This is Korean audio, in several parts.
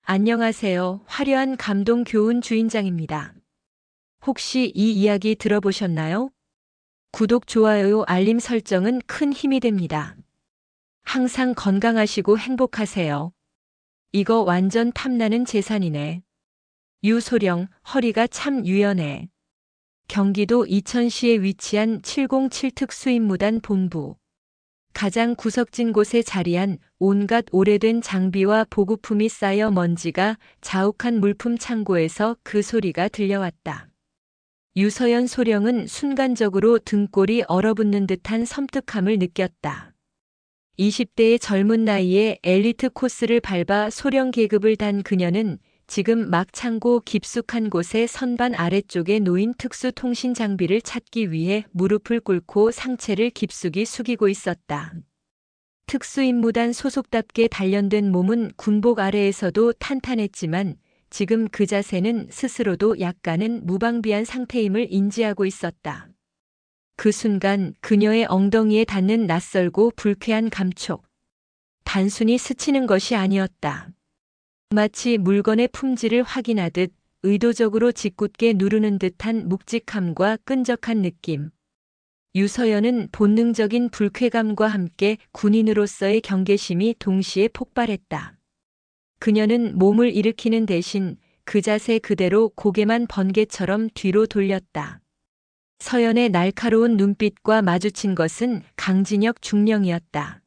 안녕하세요. 화려한 감동 교훈 주인장입니다. 혹시 이 이야기 들어보셨나요? 구독, 좋아요, 알림 설정은 큰 힘이 됩니다. 항상 건강하시고 행복하세요. 이거 완전 탐나는 재산이네. 유소령, 허리가 참 유연해. 경기도 이천시에 위치한 707 특수임무단 본부. 가장 구석진 곳에 자리한 온갖 오래된 장비와 보급품이 쌓여 먼지가 자욱한 물품 창고에서 그 소리가 들려왔다. 유서연 소령은 순간적으로 등골이 얼어붙는 듯한 섬뜩함을 느꼈다. 20대의 젊은 나이에 엘리트 코스를 밟아 소령 계급을 단 그녀는 지금 막 창고 깊숙한 곳에 선반 아래쪽에 놓인 특수 통신 장비를 찾기 위해 무릎을 꿇고 상체를 깊숙이 숙이고 있었다. 특수임무단 소속답게 단련된 몸은 군복 아래에서도 탄탄했지만 지금 그 자세는 스스로도 약간은 무방비한 상태임을 인지하고 있었다. 그 순간 그녀의 엉덩이에 닿는 낯설고 불쾌한 감촉. 단순히 스치는 것이 아니었다. 마치 물건의 품질을 확인하듯 의도적으로 짓궂게 누르는 듯한 묵직함과 끈적한 느낌. 유서연은 본능적인 불쾌감과 함께 군인으로서의 경계심이 동시에 폭발했다. 그녀는 몸을 일으키는 대신 그 자세 그대로 고개만 번개처럼 뒤로 돌렸다. 서연의 날카로운 눈빛과 마주친 것은 강진혁 중령이었다.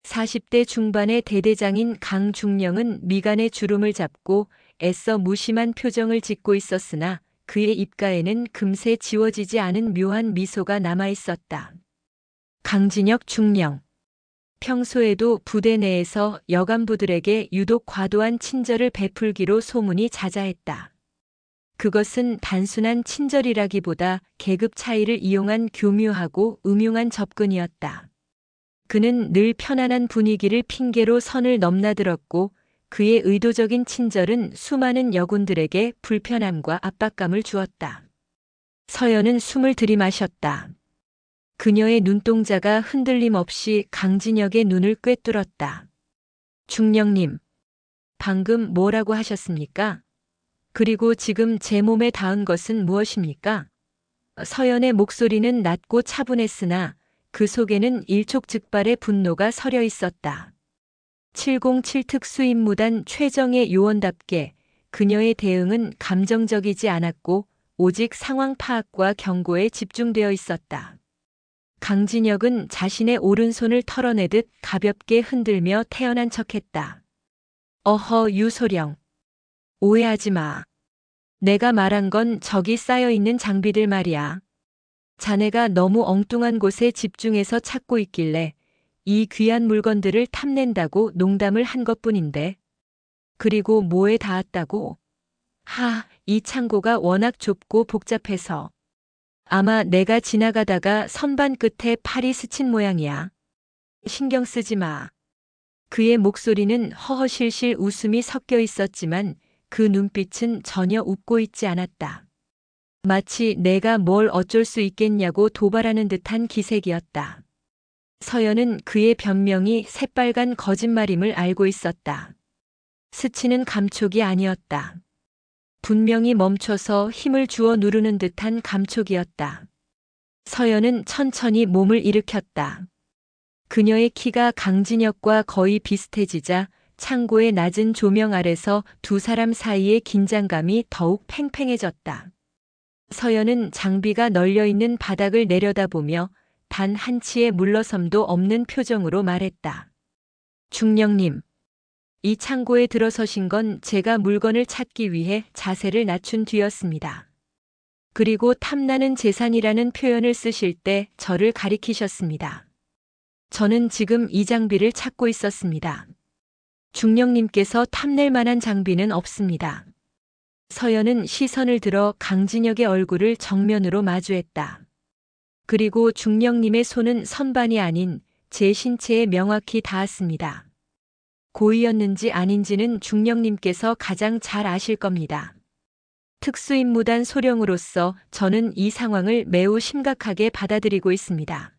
40대 중반의 대대장인 강중령은 미간에 주름을 잡고 애써 무심한 표정을 짓고 있었으나 그의 입가에는 금세 지워지지 않은 묘한 미소가 남아 있었다. 강진혁 중령. 평소에도 부대 내에서 여간부들에게 유독 과도한 친절을 베풀기로 소문이 자자했다. 그것은 단순한 친절이라기보다 계급 차이를 이용한 교묘하고 음흉한 접근이었다. 그는 늘 편안한 분위기를 핑계로 선을 넘나들었고 그의 의도적인 친절은 수많은 여군들에게 불편함과 압박감을 주었다. 서연은 숨을 들이마셨다. 그녀의 눈동자가 흔들림 없이 강진혁의 눈을 꿰뚫었다. 중령님, 방금 뭐라고 하셨습니까? 그리고 지금 제 몸에 닿은 것은 무엇입니까? 서연의 목소리는 낮고 차분했으나 그 속에는 일촉즉발의 분노가 서려 있었다. 707 특수임무단 최정의 요원답게 그녀의 대응은 감정적이지 않았고 오직 상황 파악과 경고에 집중되어 있었다. 강진혁은 자신의 오른손을 털어내듯 가볍게 흔들며 태연한 척했다. 어허, 유소령. 오해하지 마. 내가 말한 건 저기 쌓여있는 장비들 말이야. 자네가 너무 엉뚱한 곳에 집중해서 찾고 있길래 이 귀한 물건들을 탐낸다고 농담을 한 것뿐인데. 그리고 뭐에 닿았다고? 이 창고가 워낙 좁고 복잡해서. 아마 내가 지나가다가 선반 끝에 팔이 스친 모양이야. 신경 쓰지 마. 그의 목소리는 허허실실 웃음이 섞여 있었지만 그 눈빛은 전혀 웃고 있지 않았다. 마치 내가 뭘 어쩔 수 있겠냐고 도발하는 듯한 기색이었다. 서연은 그의 변명이 새빨간 거짓말임을 알고 있었다. 스치는 감촉이 아니었다. 분명히 멈춰서 힘을 주어 누르는 듯한 감촉이었다. 서연은 천천히 몸을 일으켰다. 그녀의 키가 강진혁과 거의 비슷해지자 창고의 낮은 조명 아래서 두 사람 사이의 긴장감이 더욱 팽팽해졌다. 서연은 장비가 널려있는 바닥을 내려다보며 단 한치의 물러섬도 없는 표정으로 말했다. 중령님, 이 창고에 들어서신 건 제가 물건을 찾기 위해 자세를 낮춘 뒤였습니다. 그리고 탐나는 재산이라는 표현을 쓰실 때 저를 가리키셨습니다. 저는 지금 이 장비를 찾고 있었습니다. 중령님께서 탐낼 만한 장비는 없습니다. 서연은 시선을 들어 강진혁의 얼굴을 정면으로 마주했다. 그리고 중령님의 손은 선반이 아닌 제 신체에 명확히 닿았습니다. 고의였는지 아닌지는 중령님께서 가장 잘 아실 겁니다. 특수임무단 소령으로서 저는 이 상황을 매우 심각하게 받아들이고 있습니다.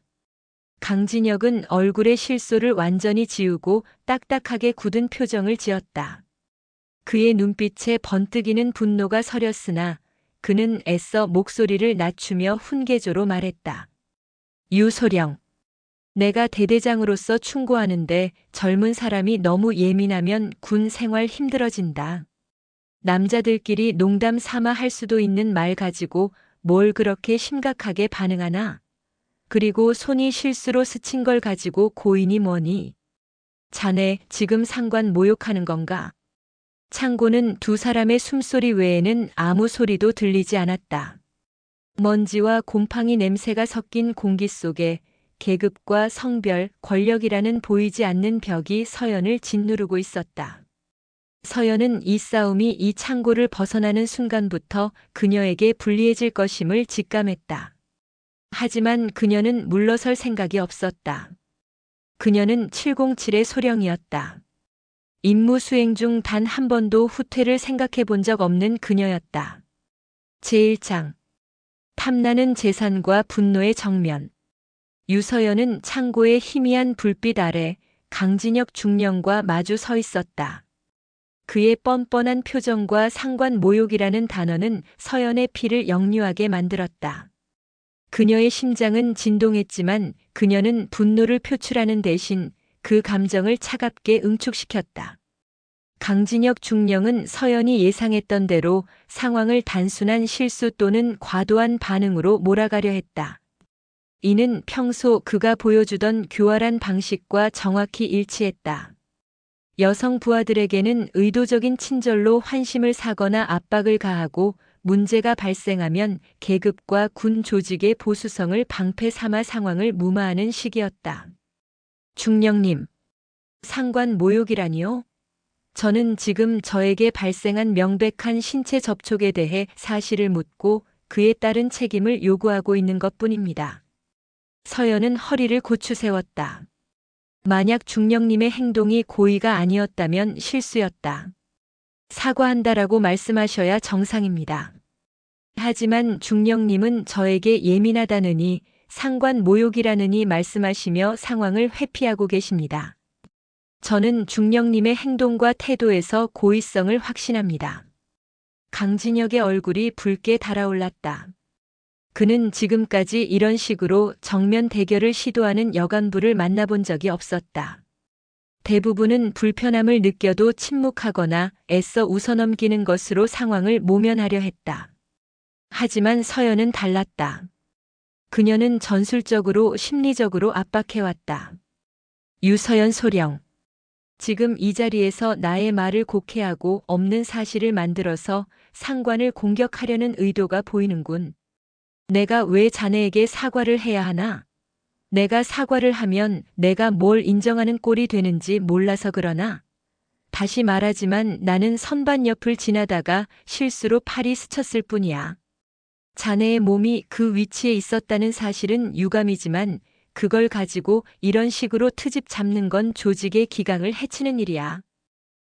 강진혁은 얼굴의 실소를 완전히 지우고 딱딱하게 굳은 표정을 지었다. 그의 눈빛에 번뜩이는 분노가 서렸으나 그는 애써 목소리를 낮추며 훈계조로 말했다. 유소령, 내가 대대장으로서 충고하는데 젊은 사람이 너무 예민하면 군 생활 힘들어진다. 남자들끼리 농담 삼아 할 수도 있는 말 가지고 뭘 그렇게 심각하게 반응하나? 그리고 손이 실수로 스친 걸 가지고 고인이 뭐니? 자네 지금 상관 모욕하는 건가? 창고는 두 사람의 숨소리 외에는 아무 소리도 들리지 않았다. 먼지와 곰팡이 냄새가 섞인 공기 속에 계급과 성별, 권력이라는 보이지 않는 벽이 서연을 짓누르고 있었다. 서연은 이 싸움이 이 창고를 벗어나는 순간부터 그녀에게 불리해질 것임을 직감했다. 하지만 그녀는 물러설 생각이 없었다. 그녀는 707의 소령이었다. 임무 수행 중 단 한 번도 후퇴를 생각해 본 적 없는 그녀였다. 제1장 탐나는 재산과 분노의 정면. 유서연은 창고의 희미한 불빛 아래 강진혁 중령과 마주 서 있었다. 그의 뻔뻔한 표정과 상관 모욕이라는 단어는 서연의 피를 역류하게 만들었다. 그녀의 심장은 진동했지만 그녀는 분노를 표출하는 대신 그 감정을 차갑게 응축시켰다. 강진혁 중령은 서연이 예상했던 대로 상황을 단순한 실수 또는 과도한 반응으로 몰아가려 했다. 이는 평소 그가 보여주던 교활한 방식과 정확히 일치했다. 여성 부하들에게는 의도적인 친절로 환심을 사거나 압박을 가하고 문제가 발생하면 계급과 군 조직의 보수성을 방패 삼아 상황을 무마하는 식이었다. 중령님, 상관 모욕이라니요? 저는 지금 저에게 발생한 명백한 신체 접촉에 대해 사실을 묻고 그에 따른 책임을 요구하고 있는 것뿐입니다. 서연은 허리를 고추 세웠다. 만약 중령님의 행동이 고의가 아니었다면 실수였다. 사과한다라고 말씀하셔야 정상입니다. 하지만 중령님은 저에게 예민하다느니 상관 모욕이라느니 말씀하시며 상황을 회피하고 계십니다. 저는 중령님의 행동과 태도에서 고의성을 확신합니다. 강진혁의 얼굴이 붉게 달아올랐다. 그는 지금까지 이런 식으로 정면 대결을 시도하는 여간부를 만나본 적이 없었다. 대부분은 불편함을 느껴도 침묵하거나 애써 웃어넘기는 것으로 상황을 모면하려 했다. 하지만 서연은 달랐다. 그녀는 전술적으로 심리적으로 압박해왔다. 유서연 소령. 지금 이 자리에서 나의 말을 곡해하고 없는 사실을 만들어서 상관을 공격하려는 의도가 보이는군. 내가 왜 자네에게 사과를 해야 하나? 내가 사과를 하면 내가 뭘 인정하는 꼴이 되는지 몰라서 그러나? 다시 말하지만 나는 선반 옆을 지나다가 실수로 팔이 스쳤을 뿐이야. 자네의 몸이 그 위치에 있었다는 사실은 유감이지만 그걸 가지고 이런 식으로 트집 잡는 건 조직의 기강을 해치는 일이야.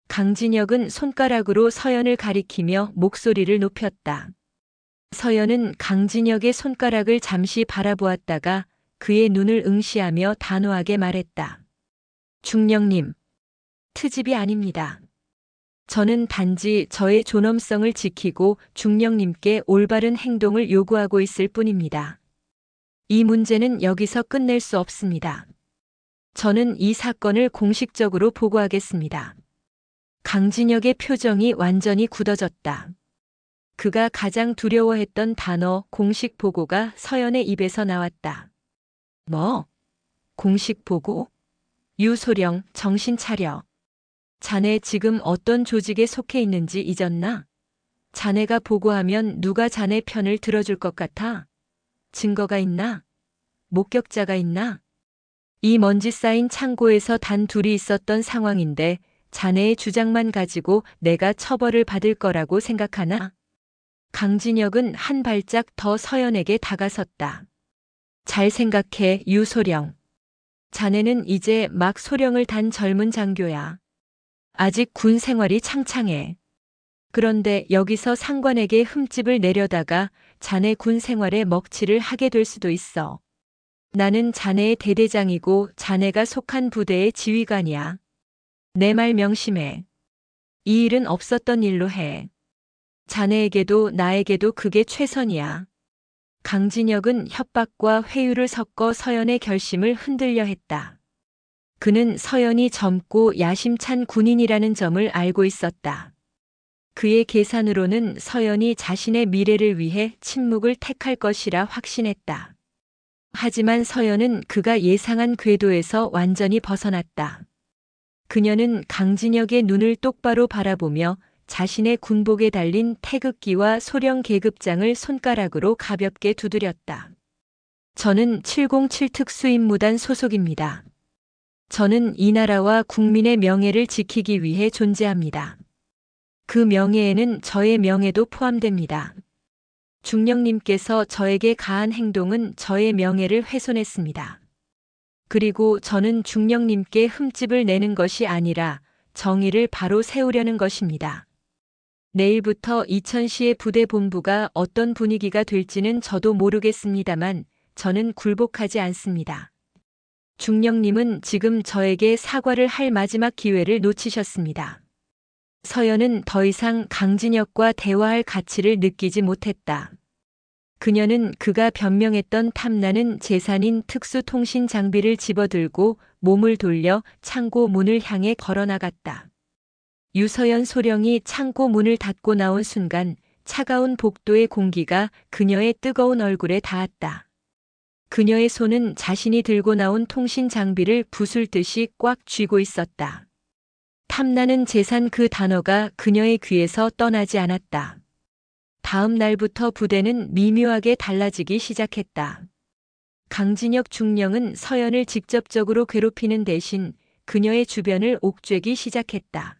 강진혁은 손가락으로 서연을 가리키며 목소리를 높였다. 서연은 강진혁의 손가락을 잠시 바라보았다가 그의 눈을 응시하며 단호하게 말했다. 중령님, 트집이 아닙니다. 저는 단지 저의 존엄성을 지키고 중령님께 올바른 행동을 요구하고 있을 뿐입니다. 이 문제는 여기서 끝낼 수 없습니다. 저는 이 사건을 공식적으로 보고하겠습니다. 강진혁의 표정이 완전히 굳어졌다. 그가 가장 두려워했던 단어 공식 보고가 서연의 입에서 나왔다. 뭐? 공식 보고? 유소령, 정신 차려. 자네 지금 어떤 조직에 속해 있는지 잊었나? 자네가 보고하면 누가 자네 편을 들어줄 것 같아? 증거가 있나? 목격자가 있나? 이 먼지 쌓인 창고에서 단 둘이 있었던 상황인데 자네의 주장만 가지고 내가 처벌을 받을 거라고 생각하나? 강진혁은 한 발짝 더 서연에게 다가섰다. 잘 생각해, 유소령. 자네는 이제 막 소령을 단 젊은 장교야. 아직 군 생활이 창창해. 그런데 여기서 상관에게 흠집을 내려다가 자네 군 생활에 먹칠을 하게 될 수도 있어. 나는 자네의 대대장이고 자네가 속한 부대의 지휘관이야. 내 말 명심해. 이 일은 없었던 일로 해. 자네에게도 나에게도 그게 최선이야. 강진혁은 협박과 회유를 섞어 서연의 결심을 흔들려 했다. 그는 서연이 젊고 야심찬 군인이라는 점을 알고 있었다. 그의 계산으로는 서연이 자신의 미래를 위해 침묵을 택할 것이라 확신했다. 하지만 서연은 그가 예상한 궤도에서 완전히 벗어났다. 그녀는 강진혁의 눈을 똑바로 바라보며 자신의 군복에 달린 태극기와 소령 계급장을 손가락으로 가볍게 두드렸다. 저는 707 특수임무단 소속입니다. 저는 이 나라와 국민의 명예를 지키기 위해 존재합니다. 그 명예에는 저의 명예도 포함됩니다. 중령님께서 저에게 가한 행동은 저의 명예를 훼손했습니다. 그리고 저는 중령님께 흠집을 내는 것이 아니라 정의를 바로 세우려는 것입니다. 내일부터 이천시의 부대 본부가 어떤 분위기가 될지는 저도 모르겠습니다만 저는 굴복하지 않습니다. 중령님은 지금 저에게 사과를 할 마지막 기회를 놓치셨습니다. 서연은 더 이상 강진혁과 대화할 가치를 느끼지 못했다. 그녀는 그가 변명했던 탐나는 재산인 특수통신 장비를 집어들고 몸을 돌려 창고 문을 향해 걸어나갔다. 유서연 소령이 창고 문을 닫고 나온 순간 차가운 복도의 공기가 그녀의 뜨거운 얼굴에 닿았다. 그녀의 손은 자신이 들고 나온 통신 장비를 부술 듯이 꽉 쥐고 있었다. 탐나는 재산 그 단어가 그녀의 귀에서 떠나지 않았다. 다음 날부터 부대는 미묘하게 달라지기 시작했다. 강진혁 중령은 서연을 직접적으로 괴롭히는 대신 그녀의 주변을 옥죄기 시작했다.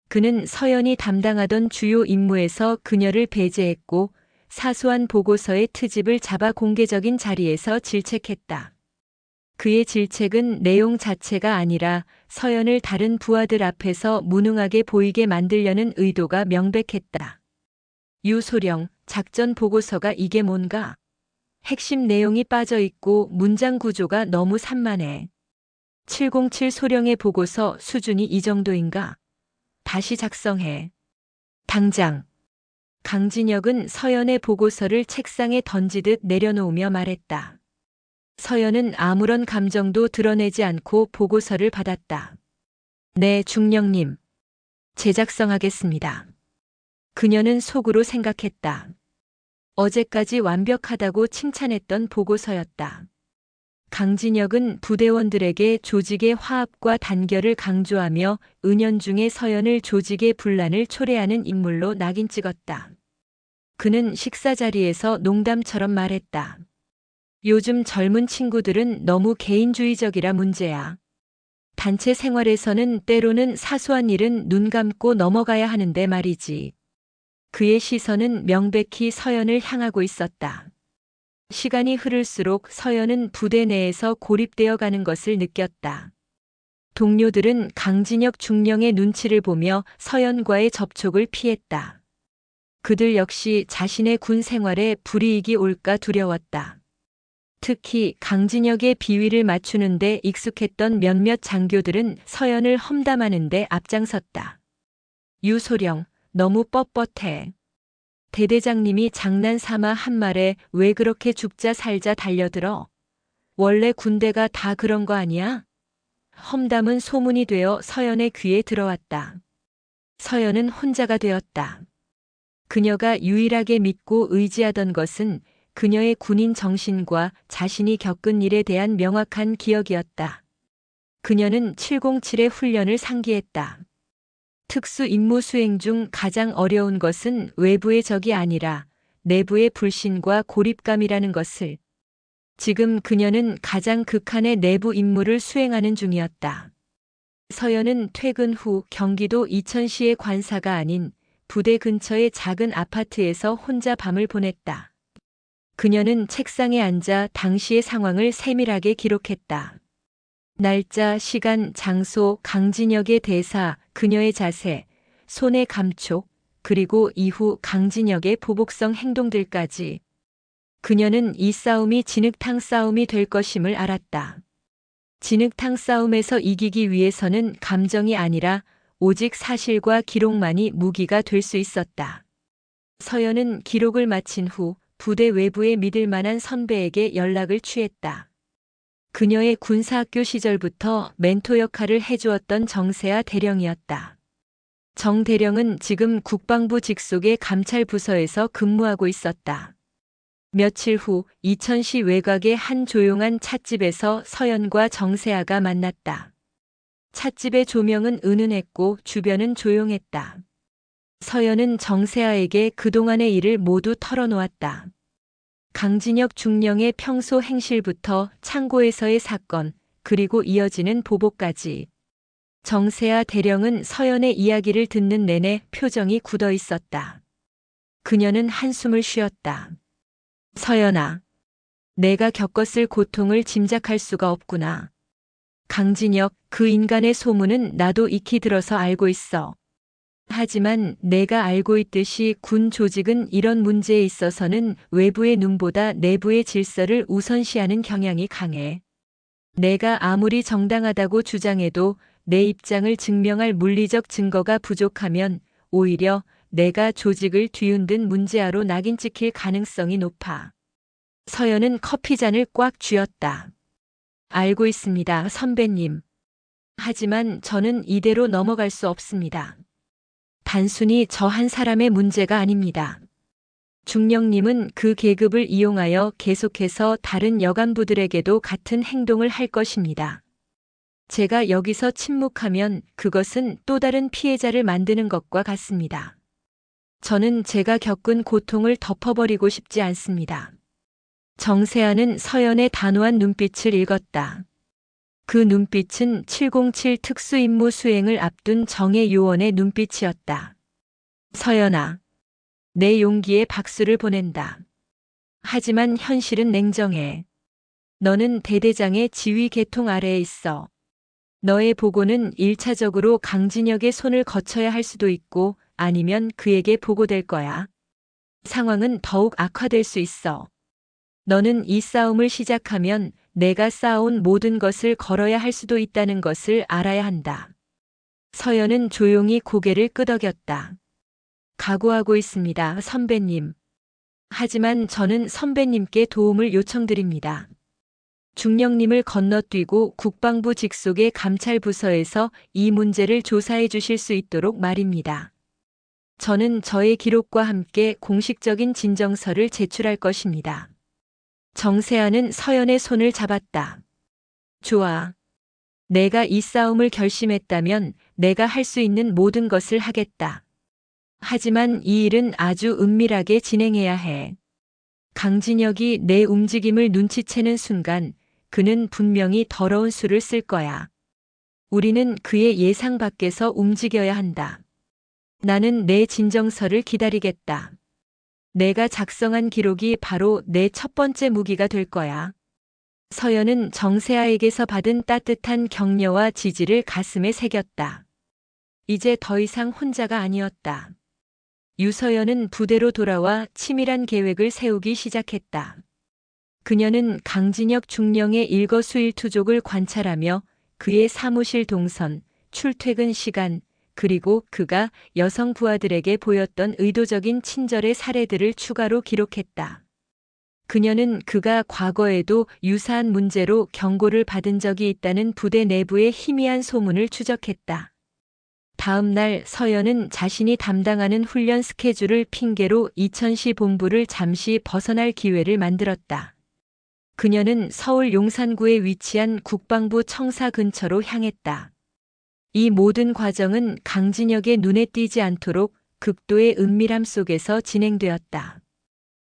그는 서연이 담당하던 주요 임무에서 그녀를 배제했고 사소한 보고서의 트집을 잡아 공개적인 자리에서 질책했다. 그의 질책은 내용 자체가 아니라 서연을 다른 부하들 앞에서 무능하게 보이게 만들려는 의도가 명백했다. 유소령, 작전 보고서가 이게 뭔가? 핵심 내용이 빠져 있고 문장 구조가 너무 산만해. 707 소령의 보고서 수준이 이 정도인가? 다시 작성해. 당장. 강진혁은 서연의 보고서를 책상에 던지듯 내려놓으며 말했다. 서연은 아무런 감정도 드러내지 않고 보고서를 받았다. 네, 중령님. 재작성하겠습니다. 그녀는 속으로 생각했다. 어제까지 완벽하다고 칭찬했던 보고서였다. 강진혁은 부대원들에게 조직의 화합과 단결을 강조하며 은연중에 서연을 조직의 분란을 초래하는 인물로 낙인 찍었다. 그는 식사 자리에서 농담처럼 말했다. 요즘 젊은 친구들은 너무 개인주의적이라 문제야. 단체 생활에서는 때로는 사소한 일은 눈 감고 넘어가야 하는데 말이지. 그의 시선은 명백히 서연을 향하고 있었다. 시간이 흐를수록 서연은 부대 내에서 고립되어 가는 것을 느꼈다. 동료들은 강진혁 중령의 눈치를 보며 서연과의 접촉을 피했다. 그들 역시 자신의 군 생활에 불이익이 올까 두려웠다. 특히 강진혁의 비위를 맞추는데 익숙했던 몇몇 장교들은 서연을 험담하는데 앞장섰다. 유소령, 너무 뻣뻣해. 대대장님이 장난 삼아 한 말에 왜 그렇게 죽자 살자 달려들어? 원래 군대가 다 그런 거 아니야? 험담은 소문이 되어 서연의 귀에 들어왔다. 서연은 혼자가 되었다. 그녀가 유일하게 믿고 의지하던 것은 그녀의 군인 정신과 자신이 겪은 일에 대한 명확한 기억이었다. 그녀는 707의 훈련을 상기했다. 특수 임무 수행 중 가장 어려운 것은 외부의 적이 아니라 내부의 불신과 고립감이라는 것을. 지금 그녀는 가장 극한의 내부 임무를 수행하는 중이었다. 서연은 퇴근 후 경기도 이천시의 관사가 아닌 부대 근처의 작은 아파트에서 혼자 밤을 보냈다. 그녀는 책상에 앉아 당시의 상황을 세밀하게 기록했다. 날짜, 시간, 장소, 강진혁의 대사, 그녀의 자세, 손의 감촉, 그리고 이후 강진혁의 보복성 행동들까지. 그녀는 이 싸움이 진흙탕 싸움이 될 것임을 알았다. 진흙탕 싸움에서 이기기 위해서는 감정이 아니라 오직 사실과 기록만이 무기가 될 수 있었다. 서연은 기록을 마친 후 부대 외부의 믿을 만한 선배에게 연락을 취했다. 그녀의 군사학교 시절부터 멘토 역할을 해주었던 정세아 대령이었다. 정 대령은 지금 국방부 직속의 감찰부서에서 근무하고 있었다. 며칠 후 이천시 외곽의 한 조용한 찻집에서 서연과 정세아가 만났다. 찻집의 조명은 은은했고 주변은 조용했다. 서연은 정세아에게 그동안의 일을 모두 털어놓았다. 강진혁 중령의 평소 행실부터 창고에서의 사건, 그리고 이어지는 보복까지. 정세아 대령은 서연의 이야기를 듣는 내내 표정이 굳어 있었다. 그녀는 한숨을 쉬었다. 서연아, 내가 겪었을 고통을 짐작할 수가 없구나. 강진혁, 그 인간의 소문은 나도 익히 들어서 알고 있어. 하지만 내가 알고 있듯이 군 조직은 이런 문제에 있어서는 외부의 눈보다 내부의 질서를 우선시하는 경향이 강해. 내가 아무리 정당하다고 주장해도 내 입장을 증명할 물리적 증거가 부족하면 오히려 내가 조직을 뒤흔든 문제아로 낙인 찍힐 가능성이 높아. 서연은 커피잔을 꽉 쥐었다. 알고 있습니다, 선배님. 하지만 저는 이대로 넘어갈 수 없습니다. 단순히 저 한 사람의 문제가 아닙니다. 중령님은 그 계급을 이용하여 계속해서 다른 여간부들에게도 같은 행동을 할 것입니다. 제가 여기서 침묵하면 그것은 또 다른 피해자를 만드는 것과 같습니다. 저는 제가 겪은 고통을 덮어버리고 싶지 않습니다. 정세아는 서연의 단호한 눈빛을 읽었다. 그 눈빛은 707 특수임무 수행을 앞둔 정예 요원의 눈빛이었다. 서연아, 내 용기에 박수를 보낸다. 하지만 현실은 냉정해. 너는 대대장의 지휘 계통 아래에 있어. 너의 보고는 1차적으로 강진혁의 손을 거쳐야 할 수도 있고 아니면 그에게 보고될 거야. 상황은 더욱 악화될 수 있어. 너는 이 싸움을 시작하면 내가 쌓아온 모든 것을 걸어야 할 수도 있다는 것을 알아야 한다. 서연은 조용히 고개를 끄덕였다. 각오하고 있습니다, 선배님. 하지만 저는 선배님께 도움을 요청드립니다. 중령님을 건너뛰고 국방부 직속의 감찰부서에서 이 문제를 조사해 주실 수 있도록 말입니다. 저는 저의 기록과 함께 공식적인 진정서를 제출할 것입니다. 정세아는 서연의 손을 잡았다. 좋아. 내가 이 싸움을 결심했다면 내가 할 수 있는 모든 것을 하겠다. 하지만 이 일은 아주 은밀하게 진행해야 해. 강진혁이 내 움직임을 눈치채는 순간 그는 분명히 더러운 수를 쓸 거야. 우리는 그의 예상 밖에서 움직여야 한다. 나는 내 진정서를 기다리겠다. 내가 작성한 기록이 바로 내 첫 번째 무기가 될 거야. 서연은 정세아에게서 받은 따뜻한 격려와 지지를 가슴에 새겼다. 이제 더 이상 혼자가 아니었다. 유서연은 부대로 돌아와 치밀한 계획을 세우기 시작했다. 그녀는 강진혁 중령의 일거수일투족을 관찰하며 그의 사무실 동선, 출퇴근 시간, 그리고 그가 여성 부하들에게 보였던 의도적인 친절의 사례들을 추가로 기록했다. 그녀는 그가 과거에도 유사한 문제로 경고를 받은 적이 있다는 부대 내부의 희미한 소문을 추적했다. 다음 날 서연은 자신이 담당하는 훈련 스케줄을 핑계로 이천시 본부를 잠시 벗어날 기회를 만들었다. 그녀는 서울 용산구에 위치한 국방부 청사 근처로 향했다. 이 모든 과정은 강진혁의 눈에 띄지 않도록 극도의 은밀함 속에서 진행되었다.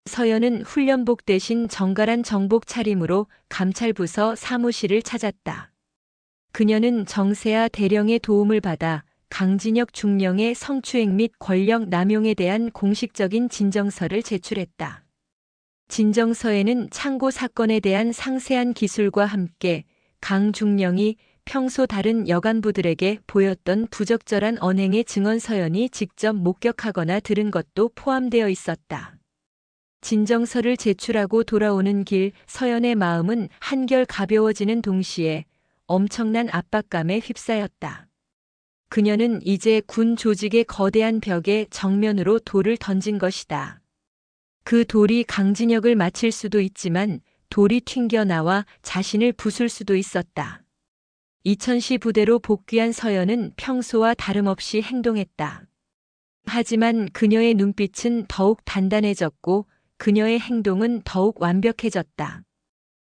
서연은 훈련복 대신 정갈한 정복 차림으로 감찰부서 사무실을 찾았다. 그녀는 정세아 대령의 도움을 받아 강진혁 중령의 성추행 및 권력 남용에 대한 공식적인 진정서를 제출했다. 진정서에는 창고 사건에 대한 상세한 기술과 함께 강 중령이 평소 다른 여간부들에게 보였던 부적절한 언행의 증언 서연이 직접 목격하거나 들은 것도 포함되어 있었다. 진정서를 제출하고 돌아오는 길 서연의 마음은 한결 가벼워지는 동시에 엄청난 압박감에 휩싸였다. 그녀는 이제 군 조직의 거대한 벽에 정면으로 돌을 던진 것이다. 그 돌이 강진혁을 맞힐 수도 있지만 돌이 튕겨나와 자신을 부술 수도 있었다. 이천시 부대로 복귀한 서연은 평소와 다름없이 행동했다. 하지만 그녀의 눈빛은 더욱 단단해졌고 그녀의 행동은 더욱 완벽해졌다.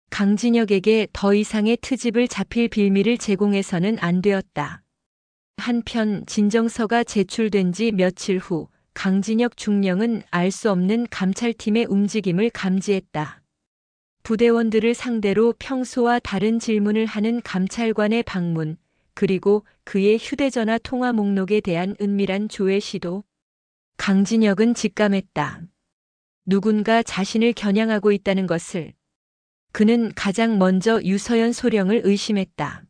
강진혁에게 더 이상의 트집을 잡힐 빌미를 제공해서는 안 되었다. 한편 진정서가 제출된 지 며칠 후 강진혁 중령은 알 수 없는 감찰팀의 움직임을 감지했다. 부대원들을 상대로 평소와 다른 질문을 하는 감찰관의 방문, 그리고 그의 휴대전화 통화 목록에 대한 은밀한 조회 시도. 강진혁은 직감했다. 누군가 자신을 겨냥하고 있다는 것을. 그는 가장 먼저 유서연 소령을 의심했다.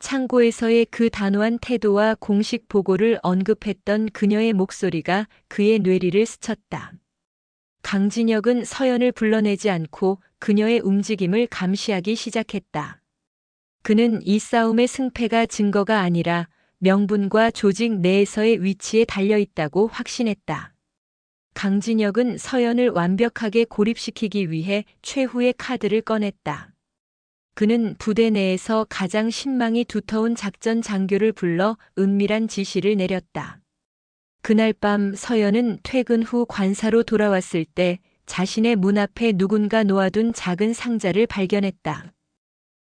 창고에서의 그 단호한 태도와 공식 보고를 언급했던 그녀의 목소리가 그의 뇌리를 스쳤다. 강진혁은 서연을 불러내지 않고 그녀의 움직임을 감시하기 시작했다. 그는 이 싸움의 승패가 증거가 아니라 명분과 조직 내에서의 위치에 달려있다고 확신했다. 강진혁은 서연을 완벽하게 고립시키기 위해 최후의 카드를 꺼냈다. 그는 부대 내에서 가장 신망이 두터운 작전 장교를 불러 은밀한 지시를 내렸다. 그날 밤 서연은 퇴근 후 관사로 돌아왔을 때 자신의 문 앞에 누군가 놓아둔 작은 상자를 발견했다.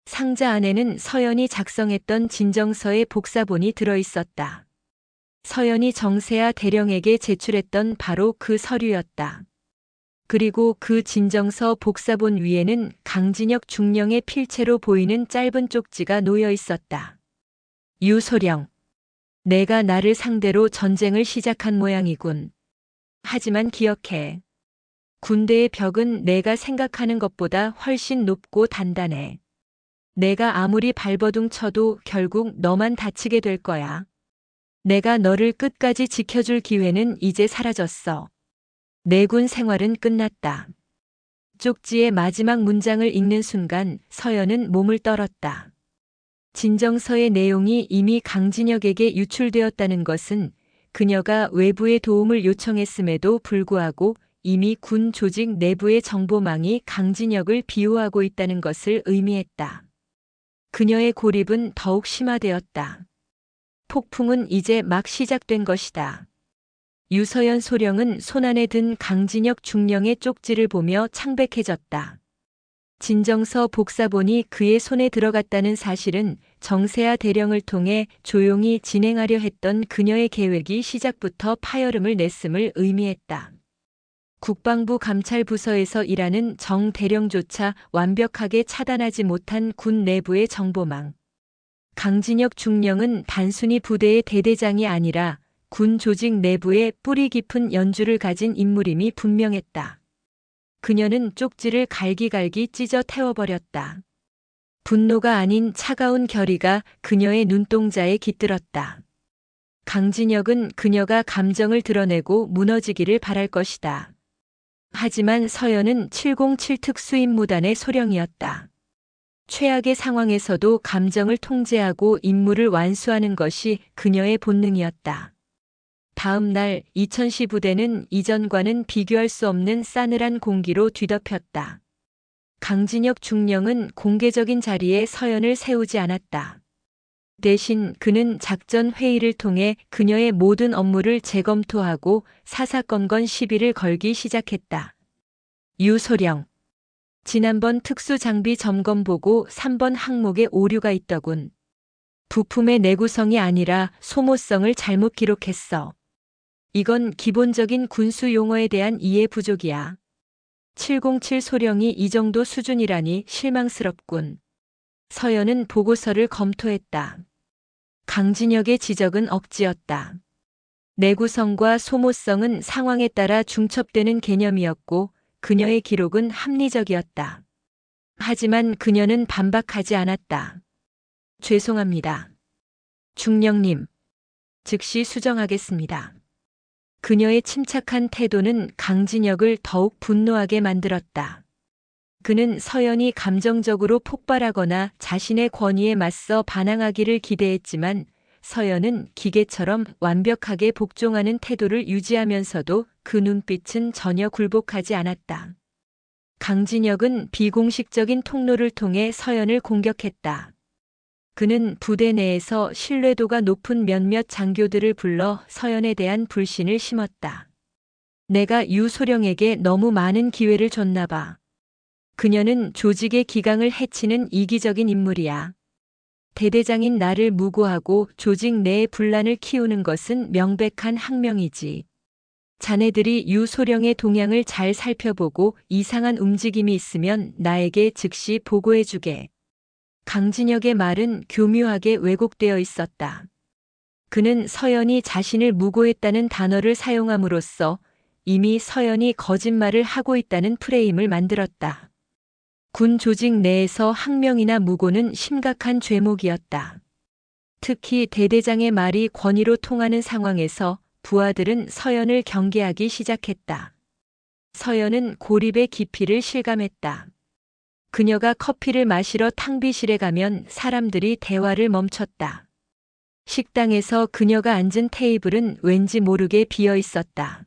상자 안에는 서연이 작성했던 진정서의 복사본이 들어있었다. 서연이 정세아 대령에게 제출했던 바로 그 서류였다. 그리고 그 진정서 복사본 위에는 강진혁 중령의 필체로 보이는 짧은 쪽지가 놓여 있었다. 유소령. 내가 나를 상대로 전쟁을 시작한 모양이군. 하지만 기억해. 군대의 벽은 내가 생각하는 것보다 훨씬 높고 단단해. 내가 아무리 발버둥 쳐도 결국 너만 다치게 될 거야. 내가 너를 끝까지 지켜줄 기회는 이제 사라졌어. 내군 생활은 끝났다. 쪽지의 마지막 문장을 읽는 순간 서연은 몸을 떨었다. 진정서의 내용이 이미 강진혁에게 유출되었다는 것은 그녀가 외부의 도움을 요청했음에도 불구하고 이미 군 조직 내부의 정보망이 강진혁을 비호하고 있다는 것을 의미했다. 그녀의 고립은 더욱 심화되었다. 폭풍은 이제 막 시작된 것이다. 유서연 소령은 손안에 든 강진혁 중령의 쪽지를 보며 창백해졌다. 진정서 복사본이 그의 손에 들어갔다는 사실은 정세아 대령을 통해 조용히 진행하려 했던 그녀의 계획이 시작부터 파열음을 냈음을 의미했다. 국방부 감찰부서에서 일하는 정 대령조차 완벽하게 차단하지 못한 군 내부의 정보망. 강진혁 중령은 단순히 부대의 대대장이 아니라 군 조직 내부에 뿌리 깊은 연주를 가진 인물임이 분명했다. 그녀는 쪽지를 갈기갈기 찢어 태워버렸다. 분노가 아닌 차가운 결의가 그녀의 눈동자에 깃들었다. 강진혁은 그녀가 감정을 드러내고 무너지기를 바랄 것이다. 하지만 서연은 707 특수임무단의 소령이었다. 최악의 상황에서도 감정을 통제하고 임무를 완수하는 것이 그녀의 본능이었다. 다음 날 이천시 부대는 이전과는 비교할 수 없는 싸늘한 공기로 뒤덮였다. 강진혁 중령은 공개적인 자리에 서연을 세우지 않았다. 대신 그는 작전 회의를 통해 그녀의 모든 업무를 재검토하고 사사건건 시비를 걸기 시작했다. 유소령. 지난번 특수장비 점검 보고 3번 항목에 오류가 있더군. 부품의 내구성이 아니라 소모성을 잘못 기록했어. 이건 기본적인 군수 용어에 대한 이해 부족이야. 707 소령이 이 정도 수준이라니 실망스럽군. 서연은 보고서를 검토했다. 강진혁의 지적은 억지였다. 내구성과 소모성은 상황에 따라 중첩되는 개념이었고 그녀의 기록은 합리적이었다. 하지만 그녀는 반박하지 않았다. 죄송합니다. 중령님. 즉시 수정하겠습니다. 그녀의 침착한 태도는 강진혁을 더욱 분노하게 만들었다. 그는 서연이 감정적으로 폭발하거나 자신의 권위에 맞서 반항하기를 기대했지만 서연은 기계처럼 완벽하게 복종하는 태도를 유지하면서도 그 눈빛은 전혀 굴복하지 않았다. 강진혁은 비공식적인 통로를 통해 서연을 공격했다. 그는 부대 내에서 신뢰도가 높은 몇몇 장교들을 불러 서연에 대한 불신을 심었다. 내가 유소령에게 너무 많은 기회를 줬나 봐. 그녀는 조직의 기강을 해치는 이기적인 인물이야. 대대장인 나를 무고하고 조직 내에 분란을 키우는 것은 명백한 항명이지. 자네들이 유소령의 동향을 잘 살펴보고 이상한 움직임이 있으면 나에게 즉시 보고해주게. 강진혁의 말은 교묘하게 왜곡되어 있었다. 그는 서연이 자신을 무고했다는 단어를 사용함으로써 이미 서연이 거짓말을 하고 있다는 프레임을 만들었다. 군 조직 내에서 항명이나 무고는 심각한 죄목이었다. 특히 대대장의 말이 권위로 통하는 상황에서 부하들은 서연을 경계하기 시작했다. 서연은 고립의 깊이를 실감했다. 그녀가 커피를 마시러 탕비실에 가면 사람들이 대화를 멈췄다. 식당에서 그녀가 앉은 테이블은 왠지 모르게 비어 있었다.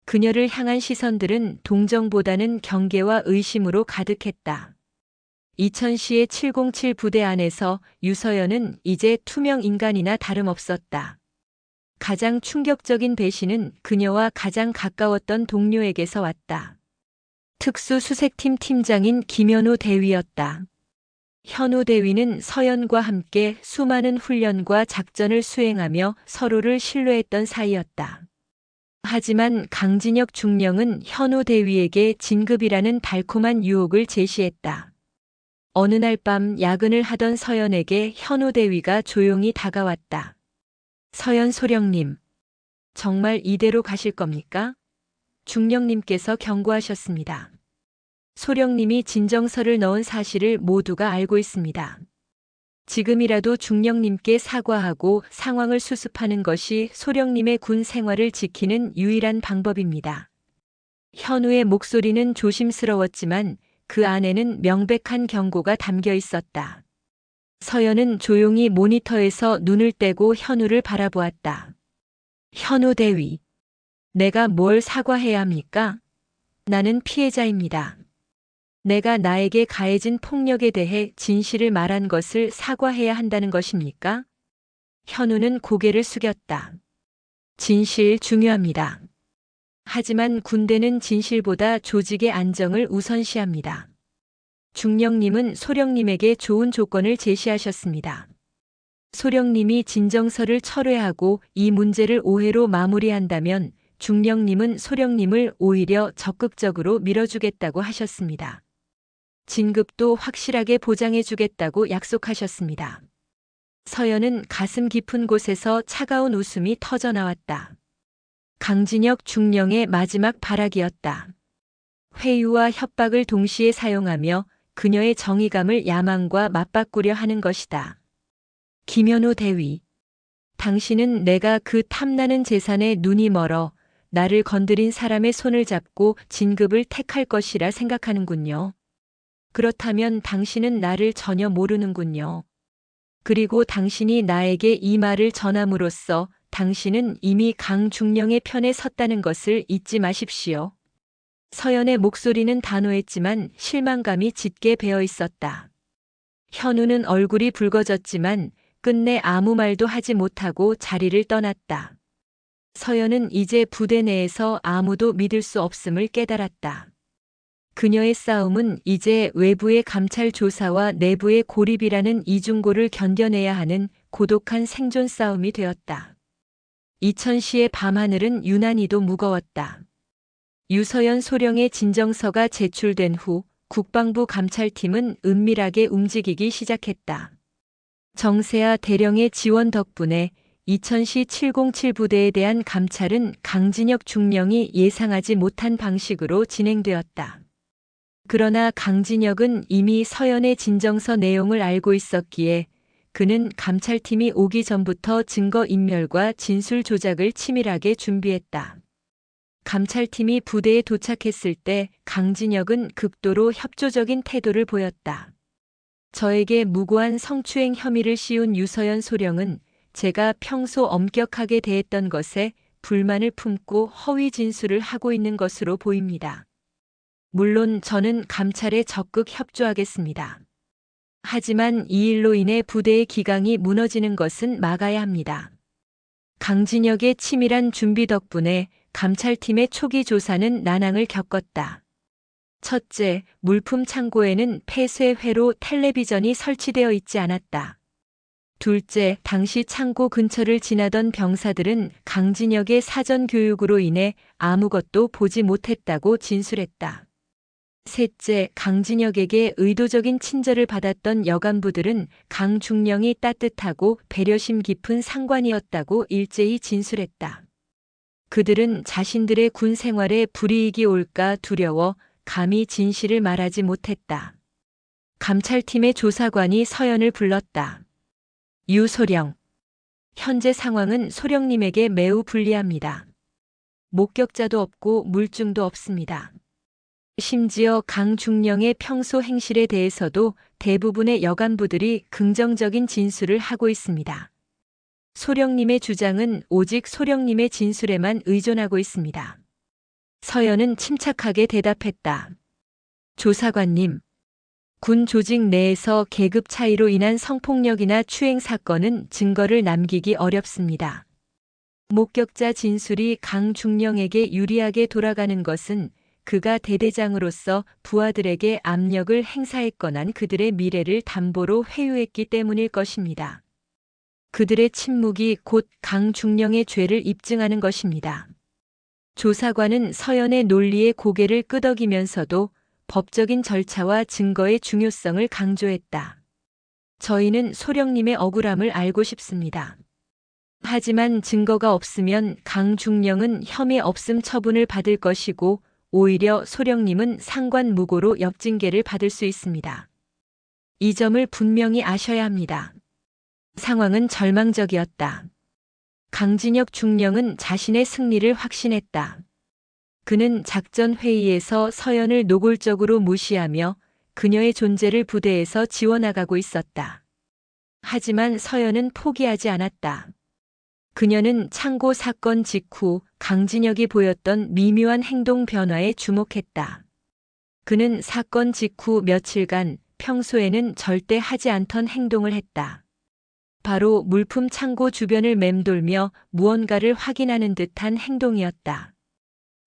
그녀를 향한 시선들은 동정보다는 경계와 의심으로 가득했다. 이천시의 707 부대 안에서 유서연은 이제 투명 인간이나 다름없었다. 가장 충격적인 배신은 그녀와 가장 가까웠던 동료에게서 왔다. 특수수색팀 팀장인 김현우 대위였다. 현우 대위는 서연과 함께 수많은 훈련과 작전을 수행하며 서로를 신뢰했던 사이였다. 하지만 강진혁 중령은 현우 대위에게 진급이라는 달콤한 유혹을 제시했다. 어느 날 밤 야근을 하던 서연에게 현우 대위가 조용히 다가왔다. 서연 소령님, 정말 이대로 가실 겁니까? 중령님께서 경고하셨습니다. 소령님이 진정서를 넣은 사실을 모두가 알고 있습니다. 지금이라도 중령님께 사과하고 상황을 수습하는 것이 소령님의 군 생활을 지키는 유일한 방법입니다. 현우의 목소리는 조심스러웠지만 그 안에는 명백한 경고가 담겨 있었다. 서연은 조용히 모니터에서 눈을 떼고 현우를 바라보았다. 현우 대위, 내가 뭘 사과해야 합니까? 나는 피해자입니다. 내가 나에게 가해진 폭력에 대해 진실을 말한 것을 사과해야 한다는 것입니까? 현우는 고개를 숙였다. 진실 중요합니다. 하지만 군대는 진실보다 조직의 안정을 우선시합니다. 중령님은 소령님에게 좋은 조건을 제시하셨습니다. 소령님이 진정서를 철회하고 이 문제를 오해로 마무리한다면 중령님은 소령님을 오히려 적극적으로 밀어주겠다고 하셨습니다. 진급도 확실하게 보장해주겠다고 약속하셨습니다. 서연은 가슴 깊은 곳에서 차가운 웃음이 터져나왔다. 강진혁 중령의 마지막 발악이었다. 회유와 협박을 동시에 사용하며 그녀의 정의감을 야망과 맞바꾸려 하는 것이다. 김현우 대위, 당신은 내가 그 탐나는 재산에 눈이 멀어 나를 건드린 사람의 손을 잡고 진급을 택할 것이라 생각하는군요. 그렇다면 당신은 나를 전혀 모르는군요. 그리고 당신이 나에게 이 말을 전함으로써 당신은 이미 강중령의 편에 섰다는 것을 잊지 마십시오. 서연의 목소리는 단호했지만 실망감이 짙게 배어 있었다. 현우는 얼굴이 붉어졌지만 끝내 아무 말도 하지 못하고 자리를 떠났다. 서연은 이제 부대 내에서 아무도 믿을 수 없음을 깨달았다. 그녀의 싸움은 이제 외부의 감찰 조사와 내부의 고립이라는 이중고를 견뎌내야 하는 고독한 생존 싸움이 되었다. 이천시의 밤하늘은 유난히도 무거웠다. 유서연 소령의 진정서가 제출된 후 국방부 감찰팀은 은밀하게 움직이기 시작했다. 정세아 대령의 지원 덕분에 이천시 707 부대에 대한 감찰은 강진혁 중령이 예상하지 못한 방식으로 진행되었다. 그러나 강진혁은 이미 서연의 진정서 내용을 알고 있었기에 그는 감찰팀이 오기 전부터 증거인멸과 진술 조작을 치밀하게 준비했다. 감찰팀이 부대에 도착했을 때 강진혁은 극도로 협조적인 태도를 보였다. 저에게 무고한 성추행 혐의를 씌운 유서연 소령은 제가 평소 엄격하게 대했던 것에 불만을 품고 허위 진술을 하고 있는 것으로 보입니다. 물론 저는 감찰에 적극 협조하겠습니다. 하지만 이 일로 인해 부대의 기강이 무너지는 것은 막아야 합니다. 강진혁의 치밀한 준비 덕분에 감찰팀의 초기 조사는 난항을 겪었다. 첫째, 물품 창고에는 폐쇄회로 텔레비전이 설치되어 있지 않았다. 둘째, 당시 창고 근처를 지나던 병사들은 강진혁의 사전 교육으로 인해 아무것도 보지 못했다고 진술했다. 셋째, 강진혁에게 의도적인 친절을 받았던 여간부들은 강중령이 따뜻하고 배려심 깊은 상관이었다고 일제히 진술했다. 그들은 자신들의 군 생활에 불이익이 올까 두려워 감히 진실을 말하지 못했다. 감찰팀의 조사관이 서연을 불렀다. 유소령. 현재 상황은 소령님에게 매우 불리합니다. 목격자도 없고 물증도 없습니다. 심지어 강중령의 평소 행실에 대해서도 대부분의 여간부들이 긍정적인 진술을 하고 있습니다. 소령님의 주장은 오직 소령님의 진술에만 의존하고 있습니다. 서연은 침착하게 대답했다. 조사관님, 군 조직 내에서 계급 차이로 인한 성폭력이나 추행 사건은 증거를 남기기 어렵습니다. 목격자 진술이 강중령에게 유리하게 돌아가는 것은 그가 대대장으로서 부하들에게 압력을 행사했거나 그들의 미래를 담보로 회유했기 때문일 것입니다. 그들의 침묵이 곧 강중령의 죄를 입증하는 것입니다. 조사관은 서연의 논리에 고개를 끄덕이면서도 법적인 절차와 증거의 중요성을 강조했다. 저희는 소령님의 억울함을 알고 싶습니다. 하지만 증거가 없으면 강중령은 혐의 없음 처분을 받을 것이고 오히려 소령님은 상관무고로 역징계를 받을 수 있습니다. 이 점을 분명히 아셔야 합니다. 상황은 절망적이었다. 강진혁 중령은 자신의 승리를 확신했다. 그는 작전 회의에서 서연을 노골적으로 무시하며 그녀의 존재를 부대에서 지워나가고 있었다. 하지만 서연은 포기하지 않았다. 그녀는 창고 사건 직후 강진혁이 보였던 미묘한 행동 변화에 주목했다. 그는 사건 직후 며칠간 평소에는 절대 하지 않던 행동을 했다. 바로 물품 창고 주변을 맴돌며 무언가를 확인하는 듯한 행동이었다.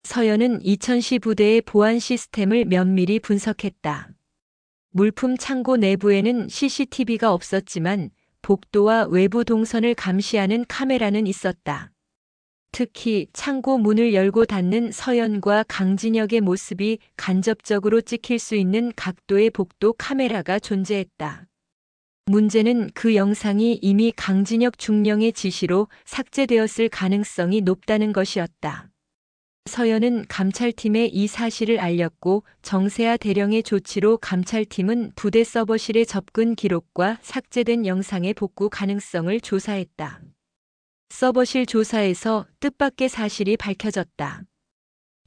서연은 이천시 부대의 보안 시스템을 면밀히 분석했다. 물품 창고 내부에는 CCTV가 없었지만 복도와 외부 동선을 감시하는 카메라는 있었다. 특히 창고 문을 열고 닫는 서연과 강진혁의 모습이 간접적으로 찍힐 수 있는 각도의 복도 카메라가 존재했다. 문제는 그 영상이 이미 강진혁 중령의 지시로 삭제되었을 가능성이 높다는 것이었다. 서연은 감찰팀에 이 사실을 알렸고 정세아 대령의 조치로 감찰팀은 부대 서버실의 접근 기록과 삭제된 영상의 복구 가능성을 조사했다. 서버실 조사에서 뜻밖의 사실이 밝혀졌다.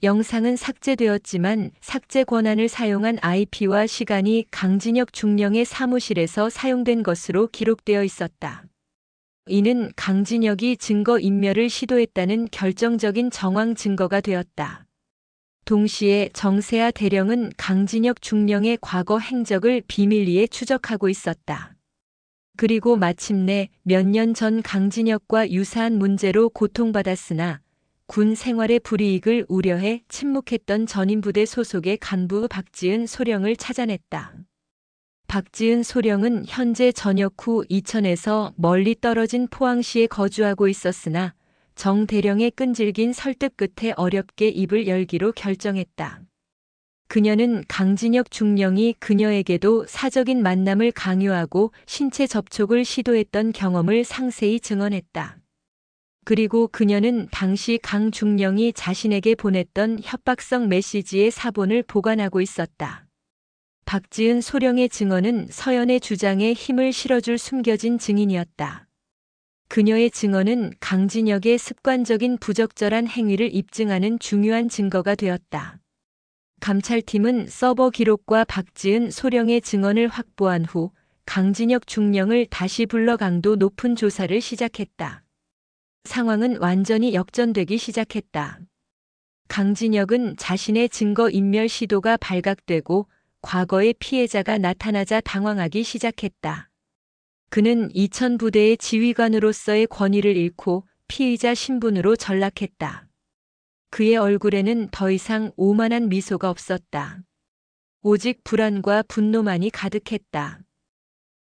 영상은 삭제되었지만 삭제 권한을 사용한 IP와 시간이 강진혁 중령의 사무실에서 사용된 것으로 기록되어 있었다. 이는 강진혁이 증거 인멸을 시도했다는 결정적인 정황 증거가 되었다. 동시에 정세아 대령은 강진혁 중령의 과거 행적을 비밀리에 추적하고 있었다. 그리고 마침내 몇 년 전 강진혁과 유사한 문제로 고통받았으나 군 생활의 불이익을 우려해 침묵했던 전임부대 소속의 간부 박지은 소령을 찾아냈다. 박지은 소령은 현재 전역 후 이천에서 멀리 떨어진 포항시에 거주하고 있었으나 정 대령의 끈질긴 설득 끝에 어렵게 입을 열기로 결정했다. 그녀는 강진혁 중령이 그녀에게도 사적인 만남을 강요하고 신체 접촉을 시도했던 경험을 상세히 증언했다. 그리고 그녀는 당시 강 중령이 자신에게 보냈던 협박성 메시지의 사본을 보관하고 있었다. 박지은 소령의 증언은 서연의 주장에 힘을 실어줄 숨겨진 증인이었다. 그녀의 증언은 강진혁의 습관적인 부적절한 행위를 입증하는 중요한 증거가 되었다. 감찰팀은 서버 기록과 박지은 소령의 증언을 확보한 후 강진혁 중령을 다시 불러 강도 높은 조사를 시작했다. 상황은 완전히 역전되기 시작했다. 강진혁은 자신의 증거 인멸 시도가 발각되고 과거의 피해자가 나타나자 당황하기 시작했다. 그는 이천 부대의 지휘관으로서의 권위를 잃고 피의자 신분으로 전락했다. 그의 얼굴에는 더 이상 오만한 미소가 없었다. 오직 불안과 분노만이 가득했다.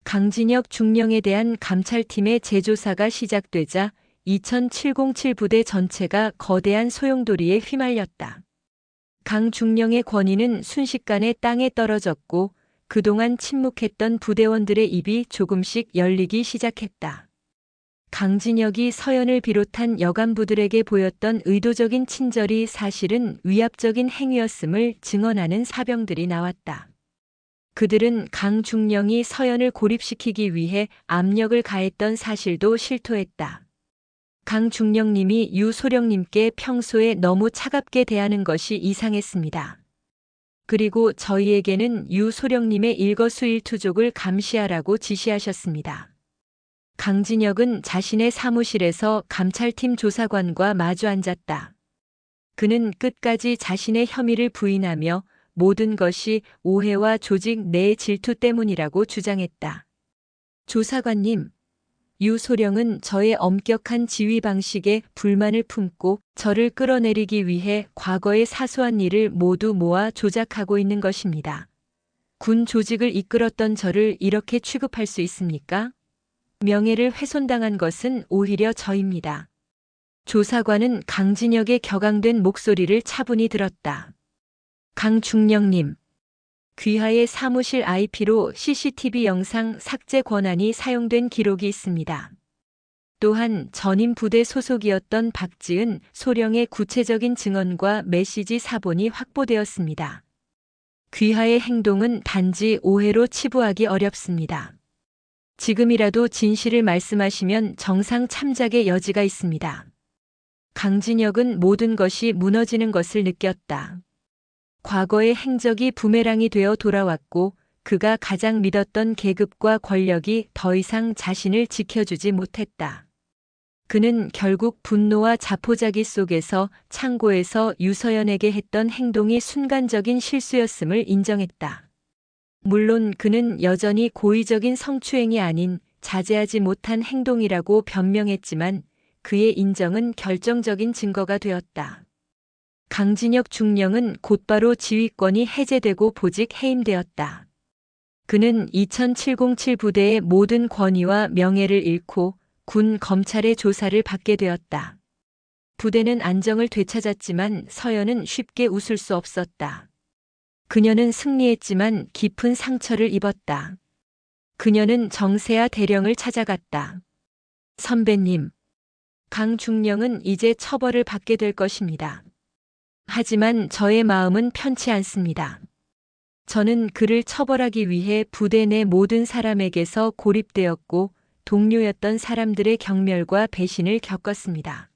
강진혁 중령에 대한 감찰팀의 재조사가 시작되자 2707 부대 전체가 거대한 소용돌이에 휘말렸다. 강 중령의 권위는 순식간에 땅에 떨어졌고 그동안 침묵했던 부대원들의 입이 조금씩 열리기 시작했다. 강진혁이 서연을 비롯한 여간부들에게 보였던 의도적인 친절이 사실은 위압적인 행위였음을 증언하는 사병들이 나왔다. 그들은 강 중령이 서연을 고립시키기 위해 압력을 가했던 사실도 실토했다. 강 중령님이 유 소령님께 평소에 너무 차갑게 대하는 것이 이상했습니다. 그리고 저희에게는 유 소령님의 일거수일투족을 감시하라고 지시하셨습니다. 강진혁은 자신의 사무실에서 감찰팀 조사관과 마주 앉았다. 그는 끝까지 자신의 혐의를 부인하며 모든 것이 오해와 조직 내의 질투 때문이라고 주장했다. 조사관님, 유 소령은 저의 엄격한 지휘 방식에 불만을 품고 저를 끌어내리기 위해 과거의 사소한 일을 모두 모아 조작하고 있는 것입니다. 군 조직을 이끌었던 저를 이렇게 취급할 수 있습니까? 명예를 훼손당한 것은 오히려 저입니다. 조사관은 강진혁의 격앙된 목소리를 차분히 들었다. 강 중령님, 귀하의 사무실 IP로 CCTV 영상 삭제 권한이 사용된 기록이 있습니다. 또한 전임 부대 소속이었던 박지은 소령의 구체적인 증언과 메시지 사본이 확보되었습니다. 귀하의 행동은 단지 오해로 치부하기 어렵습니다. 지금이라도 진실을 말씀하시면 정상 참작의 여지가 있습니다. 강진혁은 모든 것이 무너지는 것을 느꼈다. 과거의 행적이 부메랑이 되어 돌아왔고 그가 가장 믿었던 계급과 권력이 더 이상 자신을 지켜주지 못했다. 그는 결국 분노와 자포자기 속에서 창고에서 유서연에게 했던 행동이 순간적인 실수였음을 인정했다. 물론 그는 여전히 고의적인 성추행이 아닌 자제하지 못한 행동이라고 변명했지만 그의 인정은 결정적인 증거가 되었다. 강진혁 중령은 곧바로 지휘권이 해제되고 보직 해임되었다. 그는 2707 부대의 모든 권위와 명예를 잃고 군 검찰의 조사를 받게 되었다. 부대는 안정을 되찾았지만 서연은 쉽게 웃을 수 없었다. 그녀는 승리했지만 깊은 상처를 입었다. 그녀는 정세아 대령을 찾아갔다. 선배님, 강 중령은 이제 처벌을 받게 될 것입니다. 하지만 저의 마음은 편치 않습니다. 저는 그를 처벌하기 위해 부대 내 모든 사람에게서 고립되었고 동료였던 사람들의 경멸과 배신을 겪었습니다.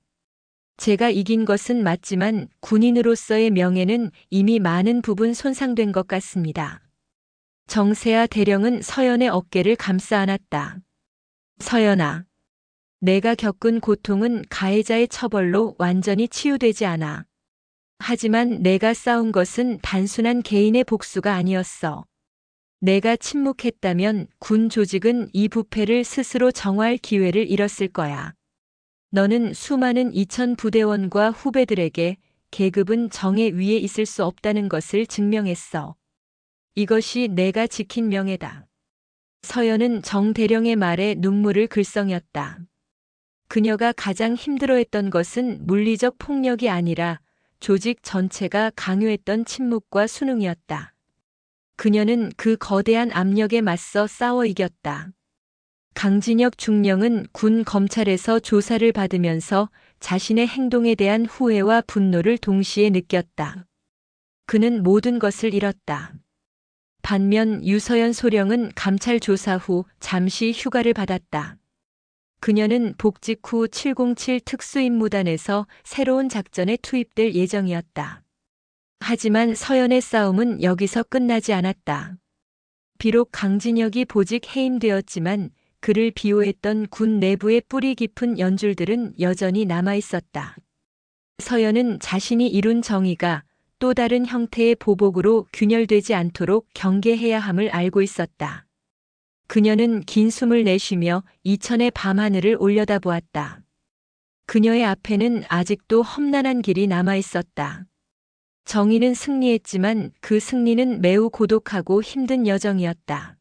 제가 이긴 것은 맞지만 군인으로서의 명예는 이미 많은 부분 손상된 것 같습니다. 정세아 대령은 서연의 어깨를 감싸 안았다. 서연아, 내가 겪은 고통은 가해자의 처벌로 완전히 치유되지 않아. 하지만 내가 싸운 것은 단순한 개인의 복수가 아니었어. 내가 침묵했다면 군 조직은 이 부패를 스스로 정화할 기회를 잃었을 거야. 너는 수많은 이천 부대원과 후배들에게 계급은 정의 위에 있을 수 없다는 것을 증명했어. 이것이 내가 지킨 명예다. 서연은 정 대령의 말에 눈물을 글썽였다. 그녀가 가장 힘들어했던 것은 물리적 폭력이 아니라 조직 전체가 강요했던 침묵과 수능이었다. 그녀는 그 거대한 압력에 맞서 싸워 이겼다. 강진혁 중령은 군 검찰에서 조사를 받으면서 자신의 행동에 대한 후회와 분노를 동시에 느꼈다. 그는 모든 것을 잃었다. 반면 유서연 소령은 감찰 조사 후 잠시 휴가를 받았다. 그녀는 복직 후 707 특수임무단에서 새로운 작전에 투입될 예정이었다. 하지만 서연의 싸움은 여기서 끝나지 않았다. 비록 강진혁이 보직 해임되었지만 그를 비호했던 군 내부의 뿌리 깊은 연줄들은 여전히 남아 있었다. 서연은 자신이 이룬 정의가 또 다른 형태의 보복으로 균열되지 않도록 경계해야 함을 알고 있었다. 그녀는 긴 숨을 내쉬며 이천의 밤하늘을 올려다보았다. 그녀의 앞에는 아직도 험난한 길이 남아 있었다. 정의는 승리했지만 그 승리는 매우 고독하고 힘든 여정이었다.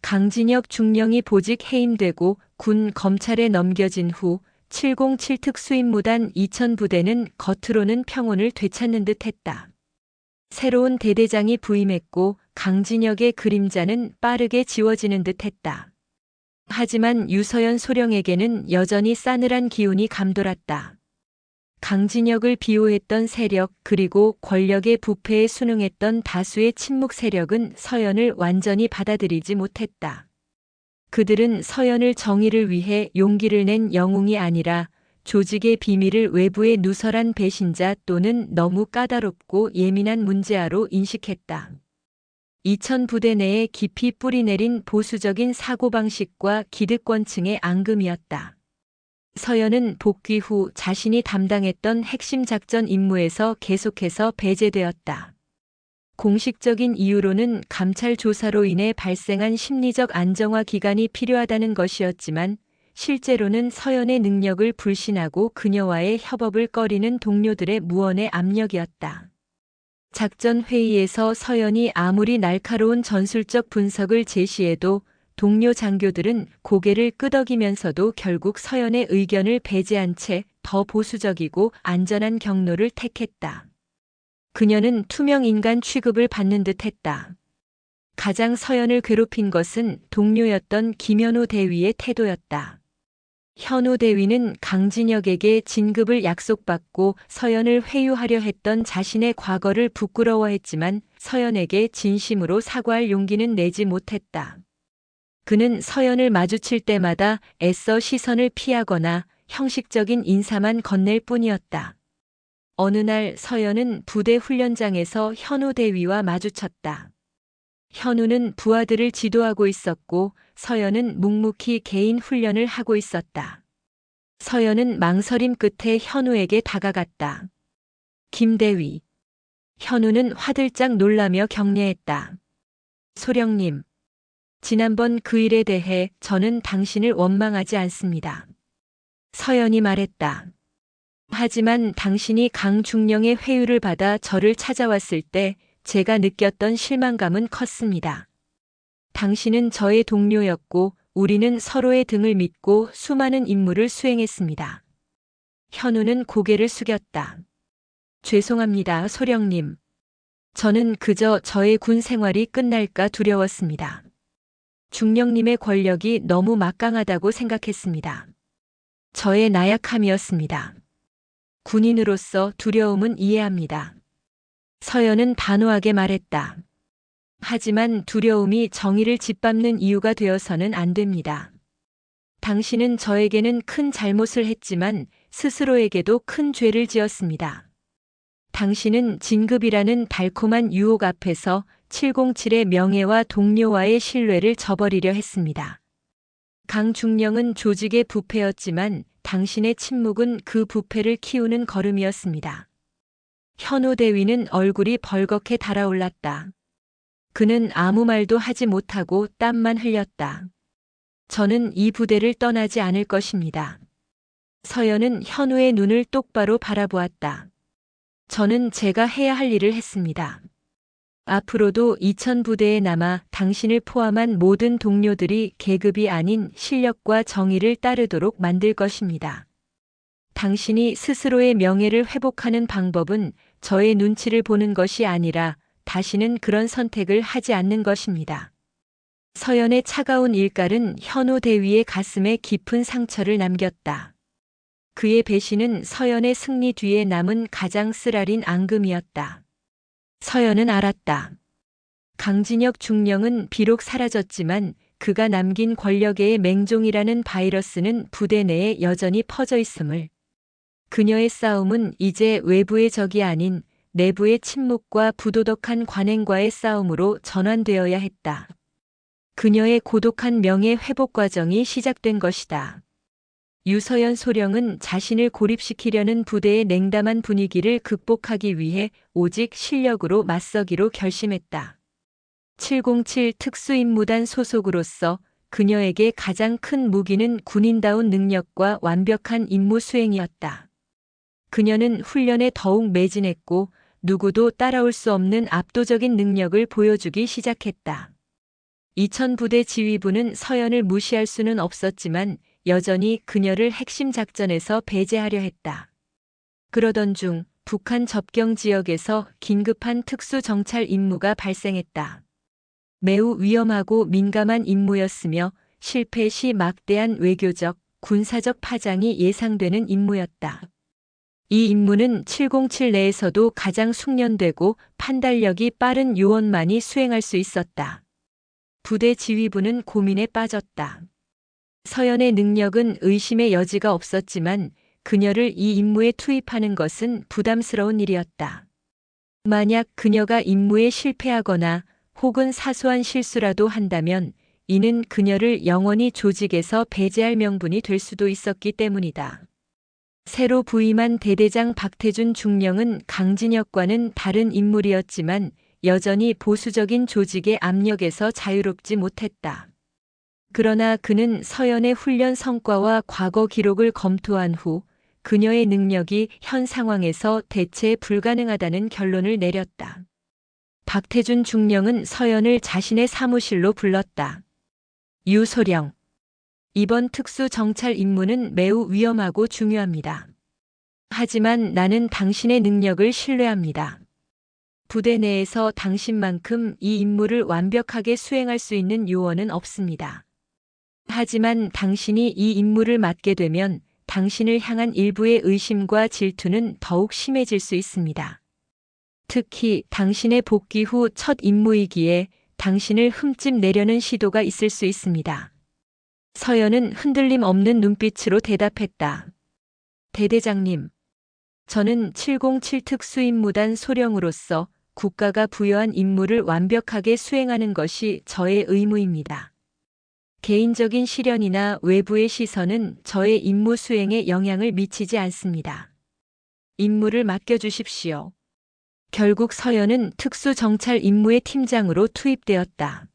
강진혁 중령이 보직 해임되고 군 검찰에 넘겨진 후 707 특수임무단 2000부대는 겉으로는 평온을 되찾는 듯 했다. 새로운 대대장이 부임했고 강진혁의 그림자는 빠르게 지워지는 듯 했다. 하지만 유서연 소령에게는 여전히 싸늘한 기운이 감돌았다. 강진혁을 비호했던 세력 그리고 권력의 부패에 순응했던 다수의 친묵 세력은 서연을 완전히 받아들이지 못했다. 그들은 서연을 정의를 위해 용기를 낸 영웅이 아니라 조직의 비밀을 외부에 누설한 배신자 또는 너무 까다롭고 예민한 문제아로 인식했다. 2000부대 내에 깊이 뿌리내린 보수적인 사고방식과 기득권층의 앙금이었다. 서연은 복귀 후 자신이 담당했던 핵심 작전 임무에서 계속해서 배제되었다. 공식적인 이유로는 감찰 조사로 인해 발생한 심리적 안정화 기간이 필요하다는 것이었지만 실제로는 서연의 능력을 불신하고 그녀와의 협업을 꺼리는 동료들의 무언의 압력이었다. 작전 회의에서 서연이 아무리 날카로운 전술적 분석을 제시해도 동료 장교들은 고개를 끄덕이면서도 결국 서연의 의견을 배제한 채 더 보수적이고 안전한 경로를 택했다. 그녀는 투명 인간 취급을 받는 듯 했다. 가장 서연을 괴롭힌 것은 동료였던 김현우 대위의 태도였다. 현우 대위는 강진혁에게 진급을 약속받고 서연을 회유하려 했던 자신의 과거를 부끄러워했지만 서연에게 진심으로 사과할 용기는 내지 못했다. 그는 서연을 마주칠 때마다 애써 시선을 피하거나 형식적인 인사만 건넬 뿐이었다. 어느 날 서연은 부대 훈련장에서 현우 대위와 마주쳤다. 현우는 부하들을 지도하고 있었고 서연은 묵묵히 개인 훈련을 하고 있었다. 서연은 망설임 끝에 현우에게 다가갔다. 김 대위. 현우는 화들짝 놀라며 경례했다. 소령님. 지난번 그 일에 대해 저는 당신을 원망하지 않습니다. 서연이 말했다. 하지만 당신이 강중령의 회유를 받아 저를 찾아왔을 때 제가 느꼈던 실망감은 컸습니다. 당신은 저의 동료였고 우리는 서로의 등을 믿고 수많은 임무를 수행했습니다. 현우는 고개를 숙였다. 죄송합니다, 소령님. 저는 그저 저의 군 생활이 끝날까 두려웠습니다. 중령님의 권력이 너무 막강하다고 생각했습니다. 저의 나약함이었습니다. 군인으로서 두려움은 이해합니다. 서연은 단호하게 말했다. 하지만 두려움이 정의를 짓밟는 이유가 되어서는 안 됩니다. 당신은 저에게는 큰 잘못을 했지만 스스로에게도 큰 죄를 지었습니다. 당신은 진급이라는 달콤한 유혹 앞에서 707의 명예와 동료와의 신뢰를 저버리려 했습니다. 강중령은 조직의 부패였지만 당신의 침묵은 그 부패를 키우는 걸음이었습니다. 현우 대위는 얼굴이 벌겋게 달아올랐다. 그는 아무 말도 하지 못하고 땀만 흘렸다. 저는 이 부대를 떠나지 않을 것입니다. 서연은 현우의 눈을 똑바로 바라보았다. 저는 제가 해야 할 일을 했습니다. 앞으로도 2000부대에 남아 당신을 포함한 모든 동료들이 계급이 아닌 실력과 정의를 따르도록 만들 것입니다. 당신이 스스로의 명예를 회복하는 방법은 저의 눈치를 보는 것이 아니라 다시는 그런 선택을 하지 않는 것입니다. 서연의 차가운 일갈은 현우 대위의 가슴에 깊은 상처를 남겼다. 그의 배신은 서연의 승리 뒤에 남은 가장 쓰라린 앙금이었다. 서연은 알았다. 강진혁 중령은 비록 사라졌지만 그가 남긴 권력의 맹종이라는 바이러스는 부대 내에 여전히 퍼져 있음을. 그녀의 싸움은 이제 외부의 적이 아닌 내부의 침묵과 부도덕한 관행과의 싸움으로 전환되어야 했다. 그녀의 고독한 명예 회복 과정이 시작된 것이다. 유서연 소령은 자신을 고립시키려는 부대의 냉담한 분위기를 극복하기 위해 오직 실력으로 맞서기로 결심했다. 707 특수임무단 소속으로서 그녀에게 가장 큰 무기는 군인다운 능력과 완벽한 임무 수행이었다. 그녀는 훈련에 더욱 매진했고 누구도 따라올 수 없는 압도적인 능력을 보여주기 시작했다. 이천부대 지휘부는 서연을 무시할 수는 없었지만 여전히 그녀를 핵심 작전에서 배제하려 했다. 그러던 중 북한 접경 지역에서 긴급한 특수정찰 임무가 발생했다. 매우 위험하고 민감한 임무였으며 실패 시 막대한 외교적, 군사적 파장이 예상되는 임무였다. 이 임무는 707 내에서도 가장 숙련되고 판단력이 빠른 요원만이 수행할 수 있었다. 부대 지휘부는 고민에 빠졌다. 서연의 능력은 의심의 여지가 없었지만 그녀를 이 임무에 투입하는 것은 부담스러운 일이었다. 만약 그녀가 임무에 실패하거나 혹은 사소한 실수라도 한다면 이는 그녀를 영원히 조직에서 배제할 명분이 될 수도 있었기 때문이다. 새로 부임한 대대장 박태준 중령은 강진혁과는 다른 인물이었지만 여전히 보수적인 조직의 압력에서 자유롭지 못했다. 그러나 그는 서연의 훈련 성과와 과거 기록을 검토한 후 그녀의 능력이 현 상황에서 대체 불가능하다는 결론을 내렸다. 박태준 중령은 서연을 자신의 사무실로 불렀다. 유소령. 이번 특수 정찰 임무는 매우 위험하고 중요합니다. 하지만 나는 당신의 능력을 신뢰합니다. 부대 내에서 당신만큼 이 임무를 완벽하게 수행할 수 있는 요원은 없습니다. 하지만 당신이 이 임무를 맡게 되면 당신을 향한 일부의 의심과 질투는 더욱 심해질 수 있습니다. 특히 당신의 복귀 후 첫 임무이기에 당신을 흠집 내려는 시도가 있을 수 있습니다. 서연은 흔들림 없는 눈빛으로 대답했다. 대대장님, 저는 707 특수임무단 소령으로서 국가가 부여한 임무를 완벽하게 수행하는 것이 저의 의무입니다. 개인적인 시련이나 외부의 시선은 저의 임무 수행에 영향을 미치지 않습니다. 임무를 맡겨주십시오. 결국 서연은 특수정찰 임무의 팀장으로 투입되었다.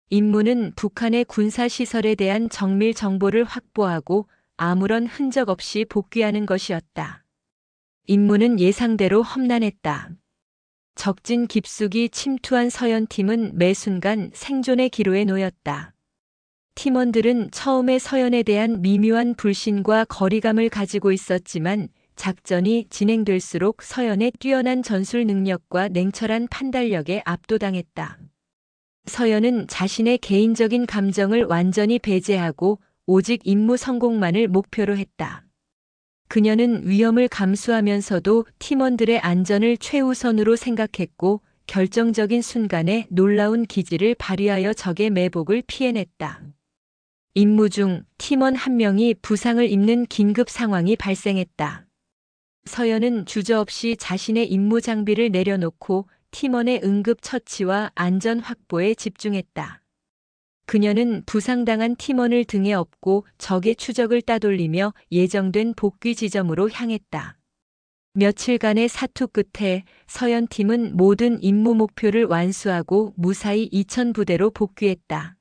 임무는 북한의 군사시설에 대한 정밀 정보를 확보하고 아무런 흔적 없이 복귀하는 것이었다. 임무는 예상대로 험난했다. 적진 깊숙이 침투한 서연팀은 매 순간 생존의 기로에 놓였다. 팀원들은 처음에 서연에 대한 미묘한 불신과 거리감을 가지고 있었지만 작전이 진행될수록 서연의 뛰어난 전술 능력과 냉철한 판단력에 압도당했다. 서연은 자신의 개인적인 감정을 완전히 배제하고 오직 임무 성공만을 목표로 했다. 그녀는 위험을 감수하면서도 팀원들의 안전을 최우선으로 생각했고 결정적인 순간에 놀라운 기지를 발휘하여 적의 매복을 피해냈다. 임무 중 팀원 한 명이 부상을 입는 긴급 상황이 발생했다. 서연은 주저없이 자신의 임무 장비를 내려놓고 팀원의 응급 처치와 안전 확보에 집중했다. 그녀는 부상당한 팀원을 등에 업고 적의 추적을 따돌리며 예정된 복귀 지점으로 향했다. 며칠간의 사투 끝에 서연팀은 모든 임무 목표를 완수하고 무사히 이천부대로 복귀했다.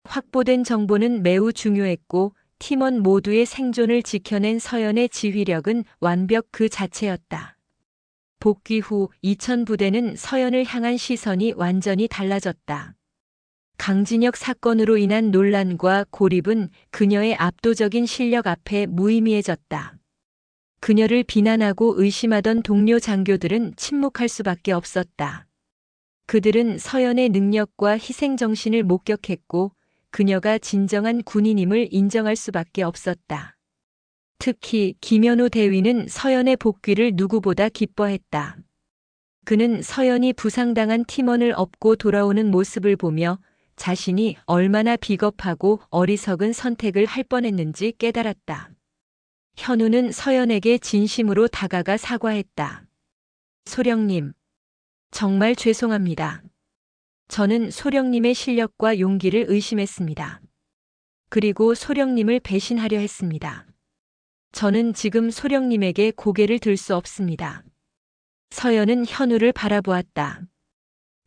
확보된 정보는 매우 중요했고 팀원 모두의 생존을 지켜낸 서연의 지휘력은 완벽 그 자체였다. 복귀 후 이천부대는 서연을 향한 시선이 완전히 달라졌다. 강진혁 사건으로 인한 논란과 고립은 그녀의 압도적인 실력 앞에 무의미해졌다. 그녀를 비난하고 의심하던 동료 장교들은 침묵할 수밖에 없었다. 그들은 서연의 능력과 희생정신을 목격했고 그녀가 진정한 군인임을 인정할 수밖에 없었다. 특히 김현우 대위는 서연의 복귀를 누구보다 기뻐했다. 그는 서연이 부상당한 팀원을 업고 돌아오는 모습을 보며 자신이 얼마나 비겁하고 어리석은 선택을 할 뻔했는지 깨달았다. 현우는 서연에게 진심으로 다가가 사과했다. 소령님, 정말 죄송합니다. 저는 소령님의 실력과 용기를 의심했습니다. 그리고 소령님을 배신하려 했습니다. 저는 지금 소령님에게 고개를 들 수 없습니다. 서연은 현우를 바라보았다.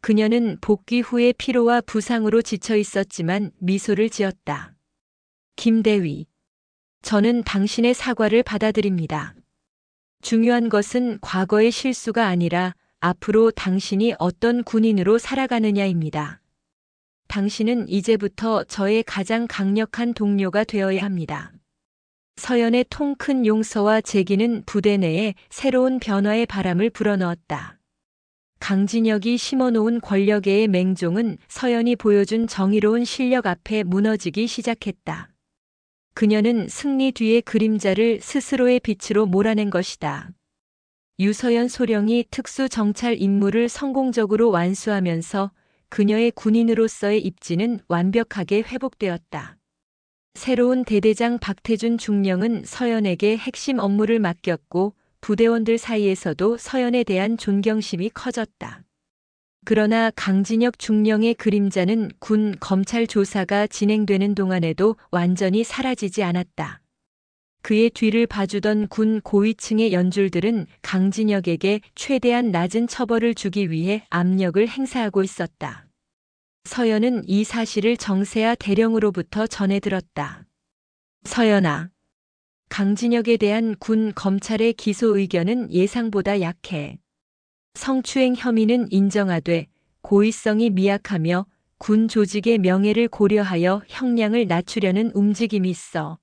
그녀는 복귀 후의 피로와 부상으로 지쳐 있었지만 미소를 지었다. 김대위, 저는 당신의 사과를 받아들입니다. 중요한 것은 과거의 실수가 아니라 앞으로 당신이 어떤 군인으로 살아가느냐입니다. 당신은 이제부터 저의 가장 강력한 동료가 되어야 합니다. 서연의 통 큰 용서와 제기는 부대 내에 새로운 변화의 바람을 불어넣었다. 강진혁이 심어놓은 권력의 맹종은 서연이 보여준 정의로운 실력 앞에 무너지기 시작했다. 그녀는 승리 뒤의 그림자를 스스로의 빛으로 몰아낸 것이다. 유서연 소령이 특수 정찰 임무를 성공적으로 완수하면서 그녀의 군인으로서의 입지는 완벽하게 회복되었다. 새로운 대대장 박태준 중령은 서연에게 핵심 업무를 맡겼고 부대원들 사이에서도 서연에 대한 존경심이 커졌다. 그러나 강진혁 중령의 그림자는 군 검찰 조사가 진행되는 동안에도 완전히 사라지지 않았다. 그의 뒤를 봐주던 군 고위층의 연줄들은 강진혁에게 최대한 낮은 처벌을 주기 위해 압력을 행사하고 있었다. 서연은 이 사실을 정세아 대령으로부터 전해 들었다. 서연아, 강진혁에 대한 군 검찰의 기소 의견은 예상보다 약해. 성추행 혐의는 인정하되 고의성이 미약하며 군 조직의 명예를 고려하여 형량을 낮추려는 움직임이 있어.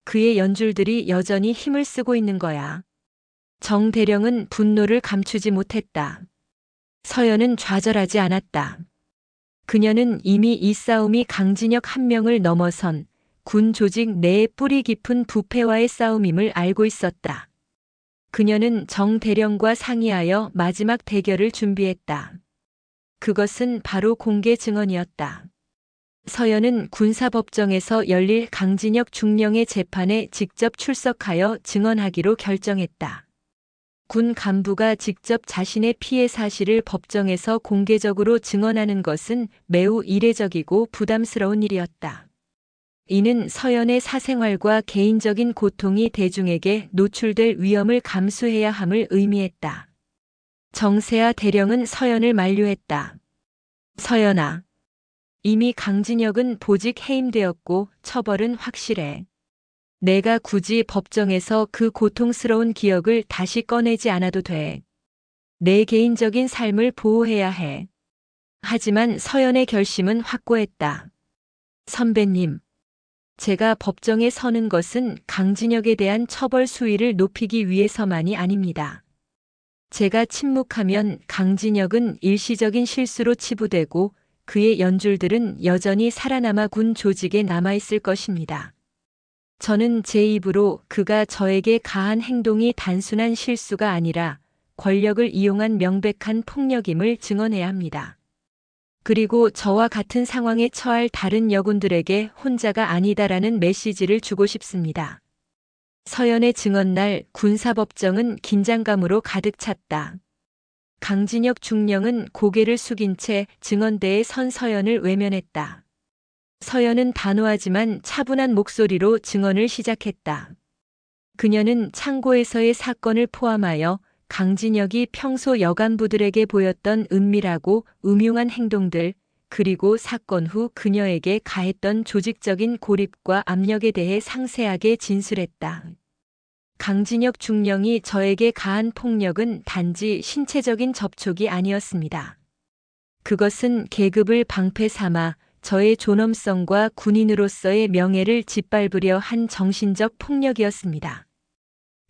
그의 연줄들이 여전히 힘을 쓰고 있는 거야. 정 대령은 분노를 감추지 못했다. 서연은 좌절하지 않았다. 그녀는 이미 이 싸움이 강진혁 한 명을 넘어선 군 조직 내의 뿌리 깊은 부패와의 싸움임을 알고 있었다. 그녀는 정 대령과 상의하여 마지막 대결을 준비했다. 그것은 바로 공개 증언이었다. 서연은 군사법정에서 열릴 강진혁 중령의 재판에 직접 출석하여 증언하기로 결정했다. 군 간부가 직접 자신의 피해 사실을 법정에서 공개적으로 증언하는 것은 매우 이례적이고 부담스러운 일이었다. 이는 서연의 사생활과 개인적인 고통이 대중에게 노출될 위험을 감수해야 함을 의미했다. 정세아 대령은 서연을 만류했다. 서연아, 이미 강진혁은 보직 해임되었고 처벌은 확실해. 내가 굳이 법정에서 그 고통스러운 기억을 다시 꺼내지 않아도 돼. 내 개인적인 삶을 보호해야 해. 하지만 서연의 결심은 확고했다. 선배님, 제가 법정에 서는 것은 강진혁에 대한 처벌 수위를 높이기 위해서만이 아닙니다. 제가 침묵하면 강진혁은 일시적인 실수로 치부되고 그의 연줄들은 여전히 살아남아 군 조직에 남아있을 것입니다. 저는 제 입으로 그가 저에게 가한 행동이 단순한 실수가 아니라 권력을 이용한 명백한 폭력임을 증언해야 합니다. 그리고 저와 같은 상황에 처할 다른 여군들에게 혼자가 아니다라는 메시지를 주고 싶습니다. 서연의 증언날 군사법정은 긴장감으로 가득 찼다. 강진혁 중령은 고개를 숙인 채 증언대에 선 서연을 외면했다. 서연은 단호하지만 차분한 목소리로 증언을 시작했다. 그녀는 창고에서의 사건을 포함하여 강진혁이 평소 여간부들에게 보였던 은밀하고 음흉한 행동들, 그리고 사건 후 그녀에게 가했던 조직적인 고립과 압력에 대해 상세하게 진술했다. 강진혁 중령이 저에게 가한 폭력은 단지 신체적인 접촉이 아니었습니다. 그것은 계급을 방패 삼아 저의 존엄성과 군인으로서의 명예를 짓밟으려 한 정신적 폭력이었습니다.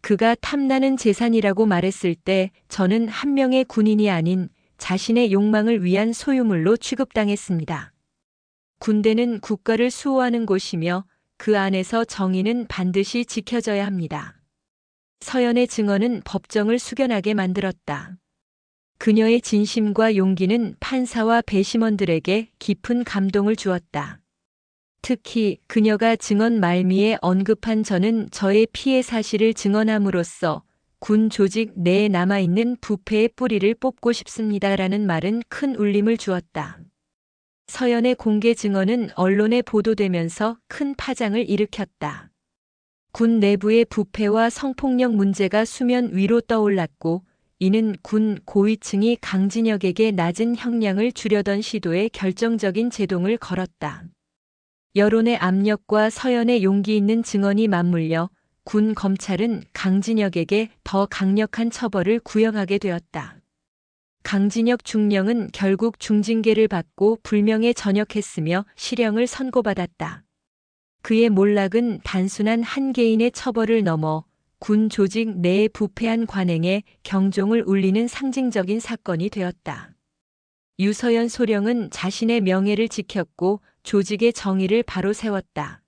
그가 탐나는 재산이라고 말했을 때 저는 한 명의 군인이 아닌 자신의 욕망을 위한 소유물로 취급당했습니다. 군대는 국가를 수호하는 곳이며 그 안에서 정의는 반드시 지켜져야 합니다. 서연의 증언은 법정을 숙연하게 만들었다. 그녀의 진심과 용기는 판사와 배심원들에게 깊은 감동을 주었다. 특히 그녀가 증언 말미에 언급한 저는 저의 피해 사실을 증언함으로써 군 조직 내에 남아있는 부패의 뿌리를 뽑고 싶습니다라는 말은 큰 울림을 주었다. 서연의 공개 증언은 언론에 보도되면서 큰 파장을 일으켰다. 군 내부의 부패와 성폭력 문제가 수면 위로 떠올랐고, 이는 군 고위층이 강진혁에게 낮은 형량을 주려던 시도에 결정적인 제동을 걸었다. 여론의 압력과 서연의 용기 있는 증언이 맞물려 군 검찰은 강진혁에게 더 강력한 처벌을 구형하게 되었다. 강진혁 중령은 결국 중징계를 받고 불명예 전역했으며 실형을 선고받았다. 그의 몰락은 단순한 한 개인의 처벌을 넘어 군 조직 내의 부패한 관행에 경종을 울리는 상징적인 사건이 되었다. 유서연 소령은 자신의 명예를 지켰고 조직의 정의를 바로 세웠다.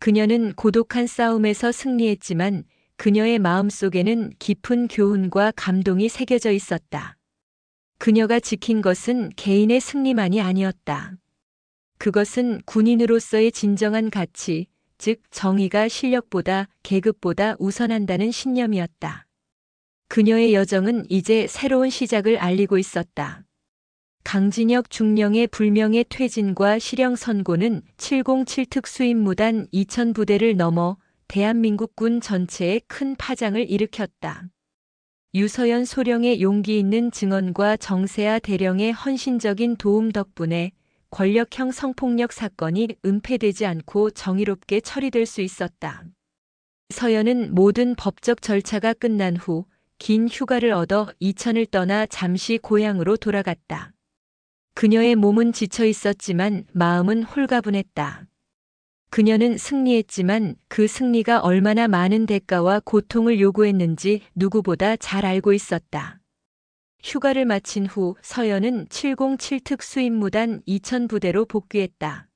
그녀는 고독한 싸움에서 승리했지만 그녀의 마음속에는 깊은 교훈과 감동이 새겨져 있었다. 그녀가 지킨 것은 개인의 승리만이 아니었다. 그것은 군인으로서의 진정한 가치, 즉 정의가 실력보다 계급보다 우선한다는 신념이었다. 그녀의 여정은 이제 새로운 시작을 알리고 있었다. 강진혁 중령의 불명예 퇴진과 실형 선고는 707 특수임무단 2000부대를 넘어 대한민국 군 전체에 큰 파장을 일으켰다. 유서연 소령의 용기 있는 증언과 정세아 대령의 헌신적인 도움 덕분에 권력형 성폭력 사건이 은폐되지 않고 정의롭게 처리될 수 있었다. 서연은 모든 법적 절차가 끝난 후 긴 휴가를 얻어 이천을 떠나 잠시 고향으로 돌아갔다. 그녀의 몸은 지쳐 있었지만 마음은 홀가분했다. 그녀는 승리했지만 그 승리가 얼마나 많은 대가와 고통을 요구했는지 누구보다 잘 알고 있었다. 휴가를 마친 후 서연은 707 특수임무단 2000부대로 복귀했다.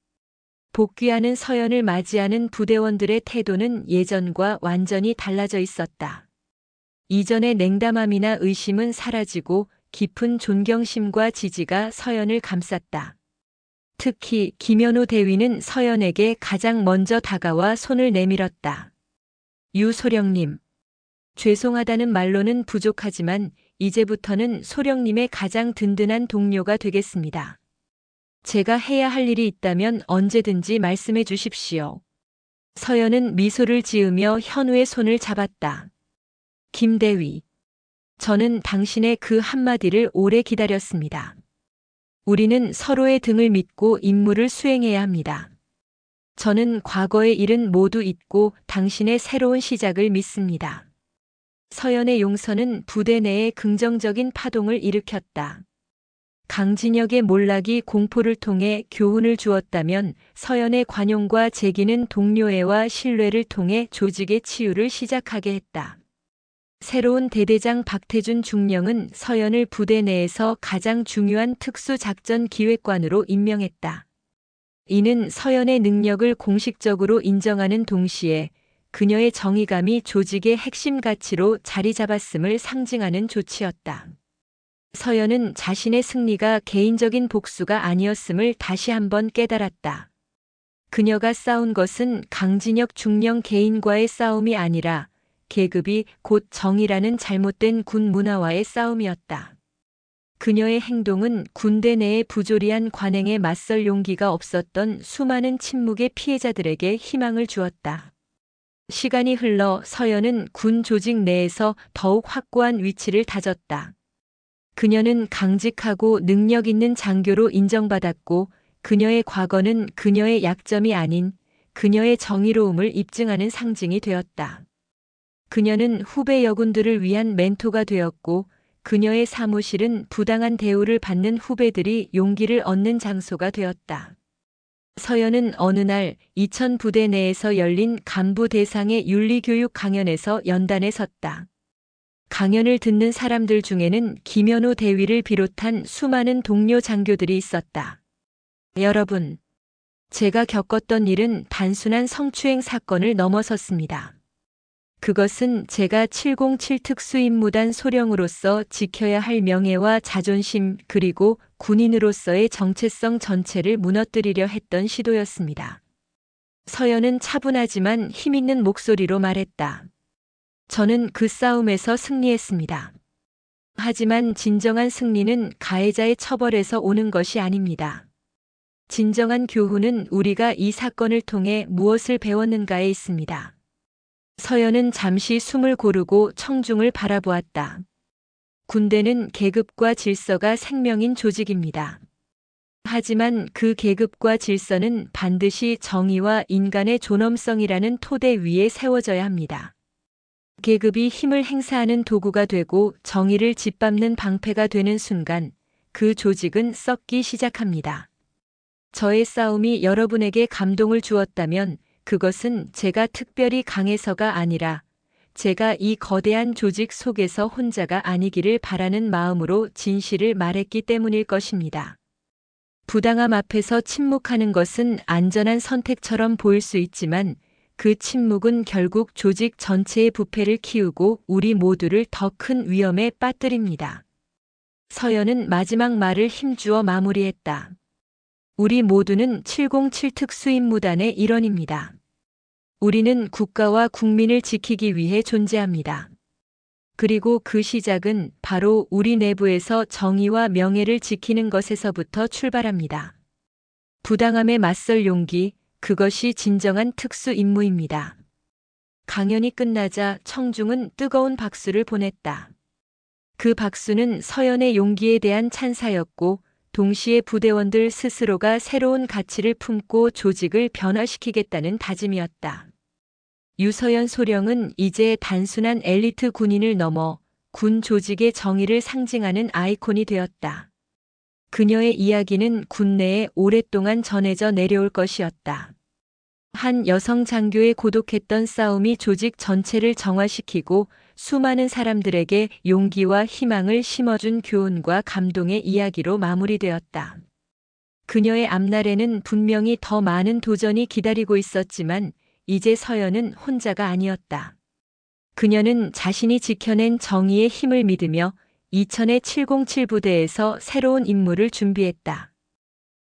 복귀하는 서연을 맞이하는 부대원들의 태도는 예전과 완전히 달라져 있었다. 이전의 냉담함이나 의심은 사라지고 깊은 존경심과 지지가 서연을 감쌌다. 특히 김현우 대위는 서연에게 가장 먼저 다가와 손을 내밀었다. 유소령님. 죄송하다는 말로는 부족하지만 이제부터는 소령님의 가장 든든한 동료가 되겠습니다. 제가 해야 할 일이 있다면 언제든지 말씀해 주십시오. 서연은 미소를 지으며 현우의 손을 잡았다. 김대위. 저는 당신의 그 한마디를 오래 기다렸습니다. 우리는 서로의 등을 믿고 임무를 수행해야 합니다. 저는 과거의 일은 모두 잊고 당신의 새로운 시작을 믿습니다. 서연의 용서는 부대 내에 긍정적인 파동을 일으켰다. 강진혁의 몰락이 공포를 통해 교훈을 주었다면 서연의 관용과 재기는 동료애와 신뢰를 통해 조직의 치유를 시작하게 했다. 새로운 대대장 박태준 중령은 서연을 부대 내에서 가장 중요한 특수작전 기획관으로 임명했다. 이는 서연의 능력을 공식적으로 인정하는 동시에 그녀의 정의감이 조직의 핵심 가치로 자리 잡았음을 상징하는 조치였다. 서연은 자신의 승리가 개인적인 복수가 아니었음을 다시 한번 깨달았다. 그녀가 싸운 것은 강진혁 중령 개인과의 싸움이 아니라 계급이 곧 정의라는 잘못된 군 문화와의 싸움이었다. 그녀의 행동은 군대 내의 부조리한 관행에 맞설 용기가 없었던 수많은 침묵의 피해자들에게 희망을 주었다. 시간이 흘러 서연은 군 조직 내에서 더욱 확고한 위치를 다졌다. 그녀는 강직하고 능력 있는 장교로 인정받았고 그녀의 과거는 그녀의 약점이 아닌 그녀의 정의로움을 입증하는 상징이 되었다. 그녀는 후배 여군들을 위한 멘토가 되었고 그녀의 사무실은 부당한 대우를 받는 후배들이 용기를 얻는 장소가 되었다. 서연은 어느 날 2000부대 내에서 열린 간부 대상의 윤리교육 강연에서 연단에 섰다. 강연을 듣는 사람들 중에는 김현우 대위를 비롯한 수많은 동료 장교들이 있었다. 여러분, 제가 겪었던 일은 단순한 성추행 사건을 넘어섰습니다. 그것은 제가 707 특수임무단 소령으로서 지켜야 할 명예와 자존심 그리고 군인으로서의 정체성 전체를 무너뜨리려 했던 시도였습니다. 서연은 차분하지만 힘있는 목소리로 말했다. 저는 그 싸움에서 승리했습니다. 하지만 진정한 승리는 가해자의 처벌에서 오는 것이 아닙니다. 진정한 교훈은 우리가 이 사건을 통해 무엇을 배웠는가에 있습니다. 서연은 잠시 숨을 고르고 청중을 바라보았다. 군대는 계급과 질서가 생명인 조직입니다. 하지만 그 계급과 질서는 반드시 정의와 인간의 존엄성이라는 토대 위에 세워져야 합니다. 계급이 힘을 행사하는 도구가 되고 정의를 짓밟는 방패가 되는 순간 그 조직은 썩기 시작합니다. 저의 싸움이 여러분에게 감동을 주었다면 그것은 제가 특별히 강해서가 아니라 제가 이 거대한 조직 속에서 혼자가 아니기를 바라는 마음으로 진실을 말했기 때문일 것입니다. 부당함 앞에서 침묵하는 것은 안전한 선택처럼 보일 수 있지만 그 침묵은 결국 조직 전체의 부패를 키우고 우리 모두를 더 큰 위험에 빠뜨립니다. 서연은 마지막 말을 힘주어 마무리했다. 우리 모두는 707 특수임무단의 일원입니다. 우리는 국가와 국민을 지키기 위해 존재합니다. 그리고 그 시작은 바로 우리 내부에서 정의와 명예를 지키는 것에서부터 출발합니다. 부당함에 맞설 용기, 그것이 진정한 특수 임무입니다. 강연이 끝나자 청중은 뜨거운 박수를 보냈다. 그 박수는 서연의 용기에 대한 찬사였고 동시에 부대원들 스스로가 새로운 가치를 품고 조직을 변화시키겠다는 다짐이었다. 유서연 소령은 이제 단순한 엘리트 군인을 넘어 군 조직의 정의를 상징하는 아이콘이 되었다. 그녀의 이야기는 군내에 오랫동안 전해져 내려올 것이었다. 한 여성 장교의 고독했던 싸움이 조직 전체를 정화시키고 수많은 사람들에게 용기와 희망을 심어준 교훈과 감동의 이야기로 마무리되었다. 그녀의 앞날에는 분명히 더 많은 도전이 기다리고 있었지만 이제 서연은 혼자가 아니었다. 그녀는 자신이 지켜낸 정의의 힘을 믿으며 2000의 707 부대에서 새로운 임무를 준비했다.